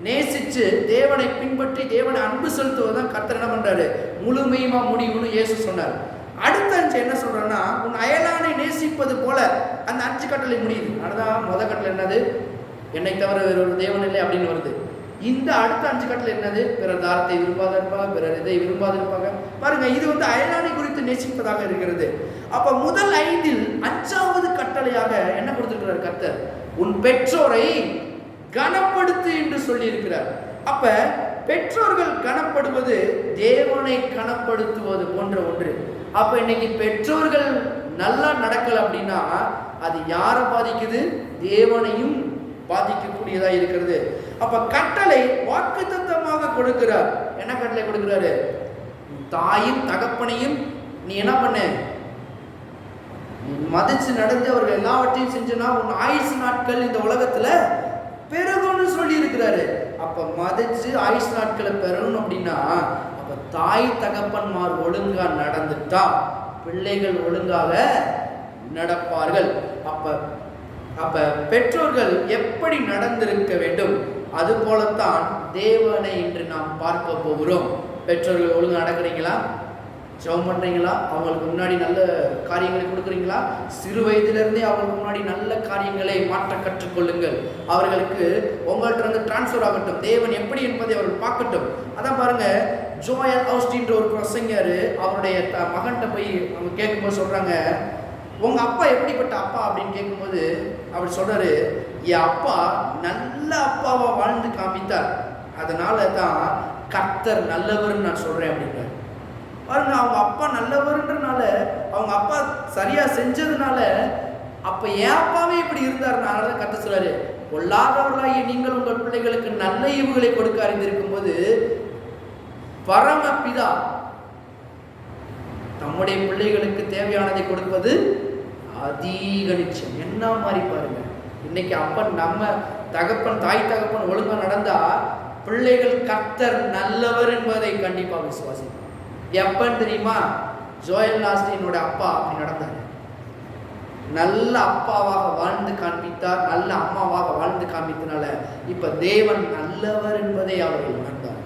நேசிச்சு தேவனை பின்பற்றி தேவனை அன்பு செலுத்துவதுதான் கர்த்தர் என்ன பண்றாரு? முழுமையுமா முடிவுன்னு இயேசு சொன்னார். அடுத்த 5 என்ன சொல்றேன்னா, உன் அயலானை நேசிப்பது போல. அந்த 5 கட்டளை முடியுது. அதுதான் முதல் கட்டளை என்னது? என்னை தவிர வேற ஒரு தேவன் இல்லை அப்படின்னு வருது. இந்த அடுத்த 5 கட்டளை என்னது? பிறர் தாரத்தை விரும்பாத இருப்பாங்க, பிறர் இதை விரும்பாத இருப்பாங்க. பாருங்க, இது அயலானை குறித்து நேசிப்பதாக இருக்கிறது. அப்ப முதல் 5இல் 5வது கட்டளையாக என்ன கொடுத்திருக்கிறார் கர்த்தர்? உன் பெற்றோரை கனப்படுத்து என்று சொல்லி இருக்கிறார். அப்ப பெற்றோர்கள் கனப்படுவது தேவனை கனப்படுத்துவது போன்ற ஒன்று. அப்ப இன்னைக்கு பெற்றோர்கள் நல்லா நடக்கல அப்படின்னா அது யாரை பாதிக்குது? தேவனையும் பாதிக்கக்கூடியதா இருக்கிறது. அப்ப கட்டளை வாக்குத்தத்தமாக கொடுக்கிறார். என்ன கட்டளை கொடுக்கிறாரு? தாயும் தகப்பனையும் நீ என்ன பண்ணு, நீ மதிச்சு நடந்து அவர்கள் எல்லாவற்றையும் செஞ்சனா உன் ஆயுசு நாட்கள் இந்த உலகத்துல பெருகும்னு சொல்லி இருக்கிறாரு. அப்ப மதிச்சு ஆயுசு நாட்களை பெறணும் அப்படின்னா அப்ப தாய் தகப்பன்மார் ஒழுங்கா நடந்துட்டா பிள்ளைகள் ஒழுங்காக நடப்பார்கள். அப்ப பெற்றோர்கள் எப்படி நடந்திருக்க வேண்டும், அது போலத்தான் தேவனை இன்று நாம் பார்க்க போகிறோம். பெற்றோர்கள் ஒழுங்கு நடக்கிறீங்களா? ஜெபம் பண்றீங்களா? அவங்களுக்கு முன்னாடி நல்ல காரியங்களை கொடுக்குறீங்களா? சிறு வயதிலிருந்தே அவங்களுக்கு முன்னாடி நல்ல காரியங்களை மாற்ற கற்றுக்கொள்ளுங்கள். அவர்களுக்கு உங்கள்கிட்ட இருந்து டிரான்ஸ்ஃபர் ஆகட்டும். தேவன் எப்படி என்பதை அவர்கள் பார்க்கட்டும். அதான் பாருங்க, ஜோயல் ஆஸ்டின்ற ஒரு பிரசங்கர் அவருடைய மகன்கிட்ட போய் அவங்க கேட்கும்போது சொல்றாங்க, உங்க அப்பா எப்படிப்பட்ட அப்பா அப்படின்னு கேட்கும்போது அவர் சொல்றாரு, என் அப்பா நல்ல அப்பாவா வாழ்ந்து காமித்தார், அதனால தான் கர்த்தர் நல்லவர்னு நான் சொல்றேன் அப்படின்றார். பாருங்க, அவங்க அப்பா நல்லவர்ன்றனால, அவங்க அப்பா சரியா செஞ்சதுனால, அப்ப என் அப்பாவே இப்படி இருந்தாருனால தான் கர்த்தர் சொல்றாரு, பொல்லாதவர்களாகிய நீங்கள் உங்கள் பிள்ளைகளுக்கு நல்ல ஈவுகளை கொடுக்க அறிந்திருக்கும் போது பரமபிதா தம்முடைய பிள்ளைகளுக்கு தேவையானதை கொடுப்பது அதிக நிச்சயம். என்ன மாதிரி பாருங்க, இன்னைக்கு அப்பன் நம்ம தகப்பன் தாய் தகப்பன் ஒழுங்கா நடந்தா பிள்ளைகள் கர்த்தர் நல்லவர் என்பதை கண்டிப்பா விசுவாசிப்பாங்க. எப்பன்னு தெரியுமா? ஜோயல் ஆஸ்டினோட அப்பா அப்படி நடந்தார். நல்ல அப்பாவாக வாழ்ந்து காண்பித்தார், நல்ல அம்மாவாக வாழ்ந்து காண்பித்தனால இப்ப தேவன் நல்லவர் என்பதை அவர்கள் உணர்ந்தார்.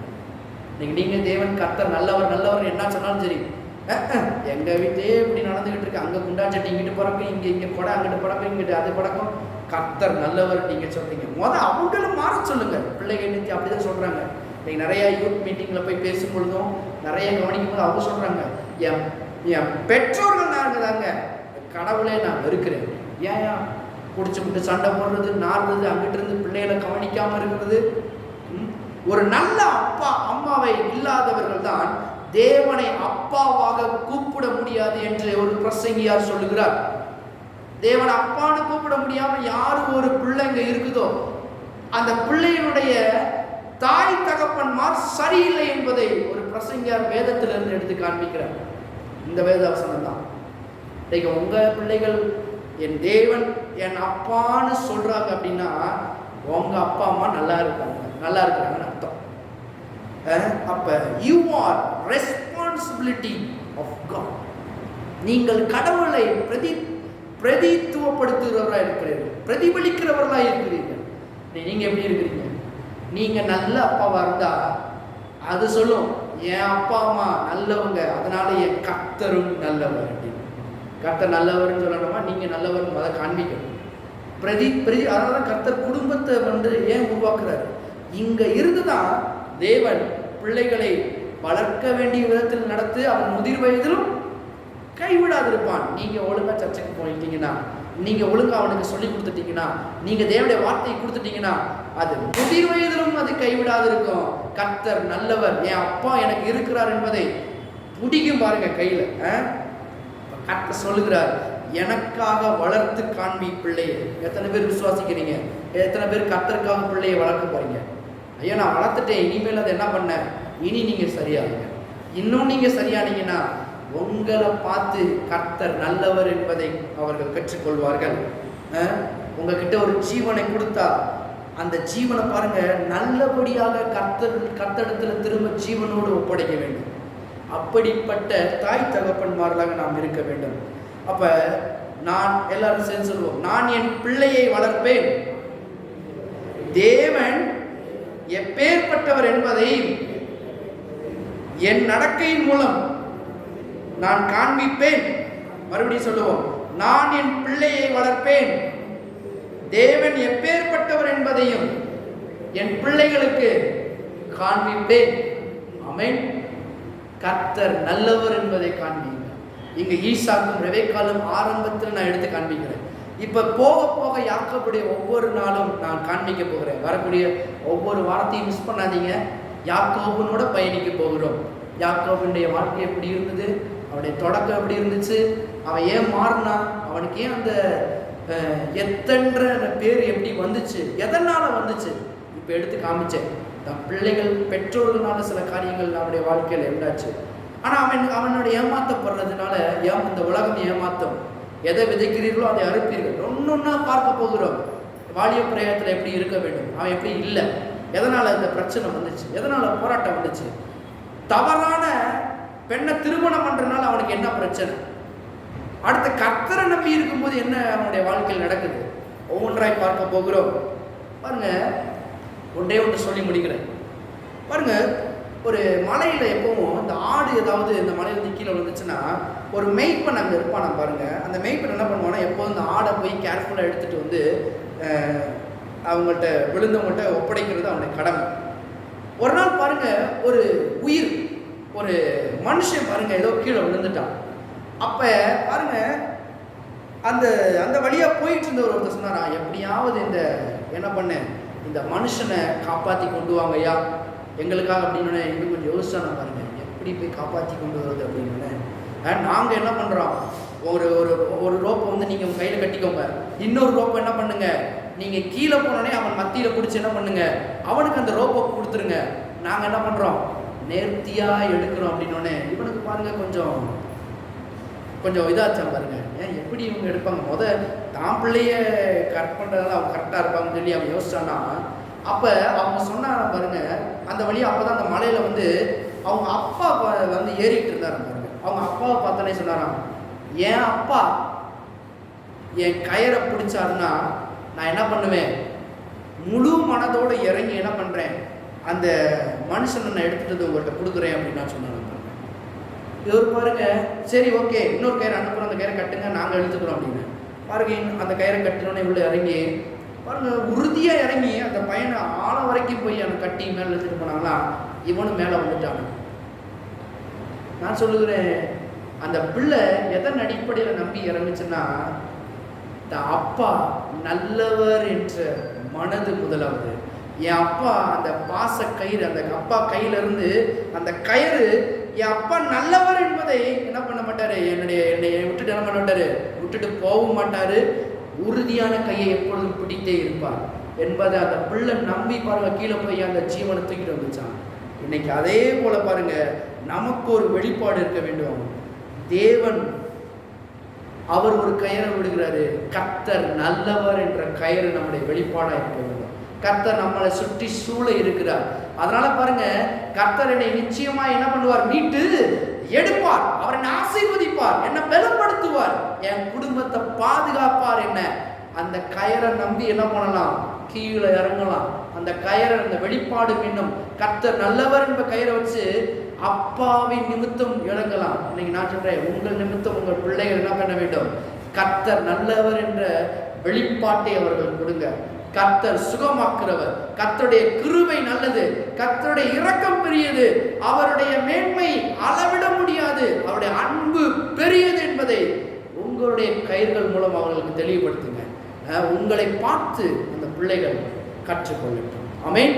நீங்க தேவன் கர்த்தர் நல்லவர் நல்லவர் என்ன சொன்னாலும் சரி, எங்க வீட்டையே இப்படி நடந்துகிட்டு இருக்கு, அங்க குண்டாச்சட்டி இங்கிட்டு பறக்கும், இங்க கொடை அங்கிட்டு பறக்கும், இங்கிட்டு அது பறக்கும், கர்த்தர் நல்லவர் நீங்க சொல்றீங்க. அவங்களும் மாற சொல்லுங்க. பிள்ளைகள் நிறுத்தி அப்படிதான் சொல்றாங்க. இன்னைக்கு நிறைய யூத் மீட்டிங்ல போய் பேசும் பொழுதும் நிறைய கவனிக்கும் போது அவங்க சொல்றாங்க, என் பெற்றோர்கள் நாங்க தாங்க கடவுளே நான் இருக்கிறேன். ஏன் குடிச்சு விட்டு சண்டை போடுறது, நாடுறது, அங்கிட்டு இருந்து பிள்ளைகளை கவனிக்காம இருக்கிறது? ஒரு நல்ல அப்பா அம்மாவை இல்லாதவர்கள் தான் தேவனை அப்பாவாக கூப்பிட முடியாது என்று ஒரு பிரசங்கியார் சொல்லுகிறார். தேவனை அப்பான்னு கூப்பிட முடியாம யாரு ஒரு பிள்ளைங்க இருக்குதோ அந்த பிள்ளையினுடைய தாய் தகப்பன்மார் சரியில்லை என்பதை ஒரு பிரசங்கியார் வேதத்திலிருந்து எடுத்து காண்பிக்கிறார். இந்த வேத வசனம் தான். உங்க பிள்ளைகள் என் தேவன் என் அப்பான்னு சொல்றாங்க அப்படின்னா உங்க அப்பா அம்மா நல்லா இருக்கிறாங்கன்னு அர்த்தம். அப்ப you are responsibility of God. நீங்கள் கடவுளை பிரதித்துவப்படுத்துகிறவர்களா இருக்கிறீர்கள், பிரதிபலிக்கிறவர்களா இருக்கிறீர்கள். நீங்க எப்படி இருக்கிறீங்க? நீங்க நல்ல அப்பாவா இருந்தா அது சொல்லும், என் அப்பா அம்மா நல்லவங்க, அதனால என் கர்த்தரும் நல்லவர் அப்படின்னு. கர்த்தர் நல்லவர்னு சொல்லணுமா? நீங்க நல்லவர் அதை காண்பிக்கணும். அதனால கர்த்தர் குடும்பத்தை ஏன் உருவாக்குறாரு? இங்க இருந்துதான் தேவன் பிள்ளைகளை வளர்க்க வேண்டிய விதத்தில் நடத்து அவன் முதிர் வயதிலும் கைவிடாதிருப்பான். நீங்க ஒழுங்கா சர்ச்சைக்கு போயிட்டீங்கன்னா, நீங்க ஒழுங்கா அவனுக்கு சொல்லி கொடுத்துட்டீங்கன்னா, நீங்க தேவனுடைய வார்த்தையை கொடுத்துட்டீங்கன்னா அது முதிர் வயதிலும் அது கைவிடாது இருக்கும். கர்த்தர் நல்லவர், என் அப்பா எனக்கு இருக்கிறார் என்பதை பிடிக்கும் பாருங்க கையில. கர்த்தர் சொல்லுகிறார், எனக்காக வளர்த்து காண்பி பிள்ளையை. எத்தனை பேர் விசுவாசிக்கிறீங்க? எத்தனை பேர் கர்த்தருக்காக பிள்ளையை வளர்க்க போறீங்க? ஐயா நான் வளர்த்துட்டேன், இனிமேல் அதை என்ன பண்ண, இனி நீங்க சரியாகுங்க. இன்னும் நீங்க சரியானீங்கன்னா உங்களை பார்த்து கர்த்தர் நல்லவர் என்பதை அவர்கள் கற்றுக்கொள்வார்கள். உங்ககிட்ட ஒரு ஜீவனை கொடுத்தா அந்த ஜீவனை பாருங்க நல்லபடியாக கர்த்தரிடத்துல திரும்ப ஜீவனோடு ஒப்படைக்க வேண்டும். அப்படிப்பட்ட தாய் தகப்பன்மார்களாக நாம் இருக்க வேண்டும். அப்ப நான் எல்லாரும் சேர்ந்து சொல்லுவோம், நான் என் பிள்ளையை வளர்ப்பேன், தேவன் எப்பேற்பட்டவர் என்பதை என் நடக்கையின் மூலம் நான் காண்பிப்பேன். மறுபடியும் சொல்லுவோம், நான் என் பிள்ளையை வளர்ப்பேன், தேவன் எப்பேற்பட்டவர் என்பதையும் என் பிள்ளைகளுக்கு காண்பிப்பேன். ஆமென். கர்த்தர் நல்லவர் என்பதை காண்பிங்க. இங்க ஈசாக்கும் ரெபெக்காலும் ஆரம்பத்தில் நான் எடுத்து காண்பிக்கிறேன். இப்ப போக போக யாக்கோபுடைய ஒவ்வொரு நாளும் நான் காண்பிக்க போகிறேன். வரக்கூடிய ஒவ்வொரு வாரத்தையும் மிஸ் பண்ணாதீங்க. யாக்கோபுனோட பயணிக்க போகிறோம். யாக்கோபுடைய வாழ்க்கை எப்படி இருந்தது, அவனுடைய தொடக்கம் எப்படி இருந்துச்சு, அவன் ஏன் மாறினான், அவனுக்கு ஏன் அந்த எத்தன்ற பேர் எப்படி வந்துச்சு, எதனால வந்துச்சு, இப்போ எடுத்து காமிச்சேன். தன் பிள்ளைகள் பெற்றோர்களான சில காரியங்கள் நம்முடைய வாழ்க்கையில் என்னாச்சு. ஆனால் அவனோட ஏமாற்றப்படுறதுனால இந்த உலகம் ஏமாத்தம். எதை விதைக்கிறீர்களோ அதை அறுப்பீர்கள். ஒன்னொன்னா பார்க்க போகிறோம். வாலிய பிரயாணத்தில் எப்படி இருக்க வேண்டும், அவன் எப்படி இல்லை, எதனால இந்த பிரச்சனை வந்துச்சு, எதனால போராட்டம் வந்துச்சு, தவறான பெண்ணை திருமணம் பண்றதுனால அவனுக்கு என்ன பிரச்சனை, அடுத்த கர்த்தரை நம்பி இருக்கும்போது என்ன அவனுடைய வாழ்க்கையில் நடக்குது, ஒவ்வொன்றாய் பார்க்க போகிறோம். பாருங்க, ஒன்றே ஒன்று சொல்லி முடிக்கிறேன். பாருங்க, ஒரு மலையில எப்பவும் இந்த ஆடு ஏதாவது இந்த மலையில கீழே விழுந்துச்சுன்னா ஒரு மெய்ப்பன் அங்கே இருப்பான பாருங்க. அந்த மெய்ப்பன் என்ன பண்ணுவானா, எப்போதும் இந்த ஆடை போய் கேர்ஃபுல்லாக எடுத்துட்டு வந்து அவங்கள்ட்ட விழுந்தவங்கள்ட்ட ஒப்படைக்கிறது அவனுடைய கடமை. ஒரு நாள் பாருங்க, ஒரு உயிர், ஒரு மனுஷன் பாருங்க ஏதோ கீழே விழுந்துட்டான். அப்ப பாருங்க, அந்த அந்த வழியா போயிட்டு இருந்த ஒருத்தர் சொன்னாரா, எப்படியாவது என்ன பண்ண இந்த மனுஷனை காப்பாற்றி கொண்டு வாங்கய்யா எங்களுக்காக அப்படின்னு. இன்னும் கொஞ்சம் யோசிச்சான பாருங்க, எப்படி போய் காப்பாற்றி கொண்டு வருது அப்படின்னு. நாங்கள் என்ன பண்ணுறோம், ஒரு ஒரு ரோப்பை வந்து நீங்கள் உங்கள் கையில் கட்டிக்கோங்க, இன்னொரு ரோப்பை என்ன பண்ணுங்க, நீங்கள் கீழே போனோடனே அவன் மத்தியில் பிடிச்சி என்ன பண்ணுங்க, அவனுக்கு அந்த ரோப்பை கொடுத்துருங்க, நாங்கள் என்ன பண்ணுறோம் நேர்த்தியாக எடுக்கிறோம் அப்படின்னோடனே இவனுக்கு பாருங்க கொஞ்சம் இதாச்சான் பாருங்க. எப்படி இவங்க எடுப்பாங்க, தான் பிள்ளைய கரெக்ட் பண்ணுறதால அவங்க கரெக்டாக இருப்பாங்கன்னு சொல்லி அவன் யோசிச்சான்னா, அப்போ அவங்க சொன்னாங்க பாருங்க, அந்த வழியாக அப்போ தான் அந்த மலையில் வந்து அவங்க அப்பா வந்து ஏறிட்டு இருந்தாரு பாருங்க. அவங்க அப்பாவை பார்த்தோன்னே சொன்னாராம், என் அப்பா என் கயிறை பிடிச்சாருன்னா நான் என்ன பண்ணுவேன், முழு மனதோடு இறங்கி என்ன பண்ணுறேன், அந்த மனுஷனை நான் எடுத்துகிட்டு உங்கள்கிட்ட கொடுக்குறேன் அப்படின்னு நான் சொன்னாங்க. இவர் பாருங்க, சரி ஓகே இன்னொரு கயிறை அனுப்புகிறோம், அந்த கயிறை கட்டுங்க நாங்கள் எடுத்துக்கிறோம் அப்படின்னு. பாருங்க, அந்த கயிறை கட்டினோன்னே இவ்வளோ இறங்கி பாருங்க, உறுதியாக இறங்கி அந்த பையனை ஆழம் வரைக்கும் போய் அந்த கட்டி மேலே எடுத்துகிட்டு போனாங்களா, இவனும் மேலே வந்துட்டாங்க. நான் சொல்லுகிறேன், அந்த பிள்ளை எதன் அடிப்படையில் நம்பி இறங்குச்சுன்னா, இந்த அப்பா நல்லவர் என்ற மனது முதலாவது. என் அப்பா அந்த பாச கயிறு, அந்த அப்பா கையிலிருந்து அந்த கயிறு, என் அப்பா நல்லவர் என்பதை என்ன பண்ண மாட்டாரு, என்னை விட்டுட்டு என்ன பண்ண மாட்டாரு, விட்டுட்டு போகவும் மாட்டாரு, உறுதியான கையை எப்பொழுதும் பிடித்தே இருப்பார் என்பதை அந்த பிள்ளை நம்பி பாருங்க கீழே போய் அந்த ஜீவனை தூக்கிட்டு வந்துச்சான். இன்னைக்கு அதே போல பாருங்க, நமக்கு ஒரு வெளிப்பாடு இருக்க வேண்டும். தேவன் அவர் ஒரு கயிறை விடுகிறாரு, கர்த்தர் நல்லவர் என்ற கயிறு நம்முடைய வெளிப்பாடாக இருக்க வேண்டும். கர்த்தர் நம்மளை சுற்றி சூழ இருக்கிறார். அதனால பாருங்க, கர்த்தர் என்னை நிச்சயமா என்ன பண்ணுவார், மீட்டு எடுப்பார், அவர் என்னை ஆசீர்வதிப்பார், என்னை பலப்படுத்துவார், என் குடும்பத்தை பாதுகாப்பார். என்ன அந்த கயிறை நம்பி என்ன பண்ணலாம், கீழே இறங்கலாம். அந்த கயிறை, அந்த வெளிப்பாடு மீண்டும் கர்த்தர் நல்லவர் என்ற கயிறை வச்சு அப்பாவின் நிமித்தம் இறங்கலாம். இன்னைக்கு நான் சொல்றேன், உங்கள் நிமித்தம் உங்கள் பிள்ளைகள் என்ன பண்ண வேண்டும், கர்த்தர் நல்லவர் என்ற வெளிப்பாட்டை அவர்கள் கொடுங்க. கர்த்தர் சுகமாக்குறவர், கர்த்தருடைய கிருபை நல்லது, கர்த்தருடைய இரக்கம் பெரியது, அவருடைய மேன்மை அளவிட முடியாது, அவருடைய அன்பு பெரியது என்பதை உங்களுடைய கயிர்கள் மூலம் அவர்களுக்கு தெளிவுபடுத்துங்க. உங்களை பார்த்து அந்த பிள்ளைகள் கற்றுக்கொள்ளட்டும். ஆமென்.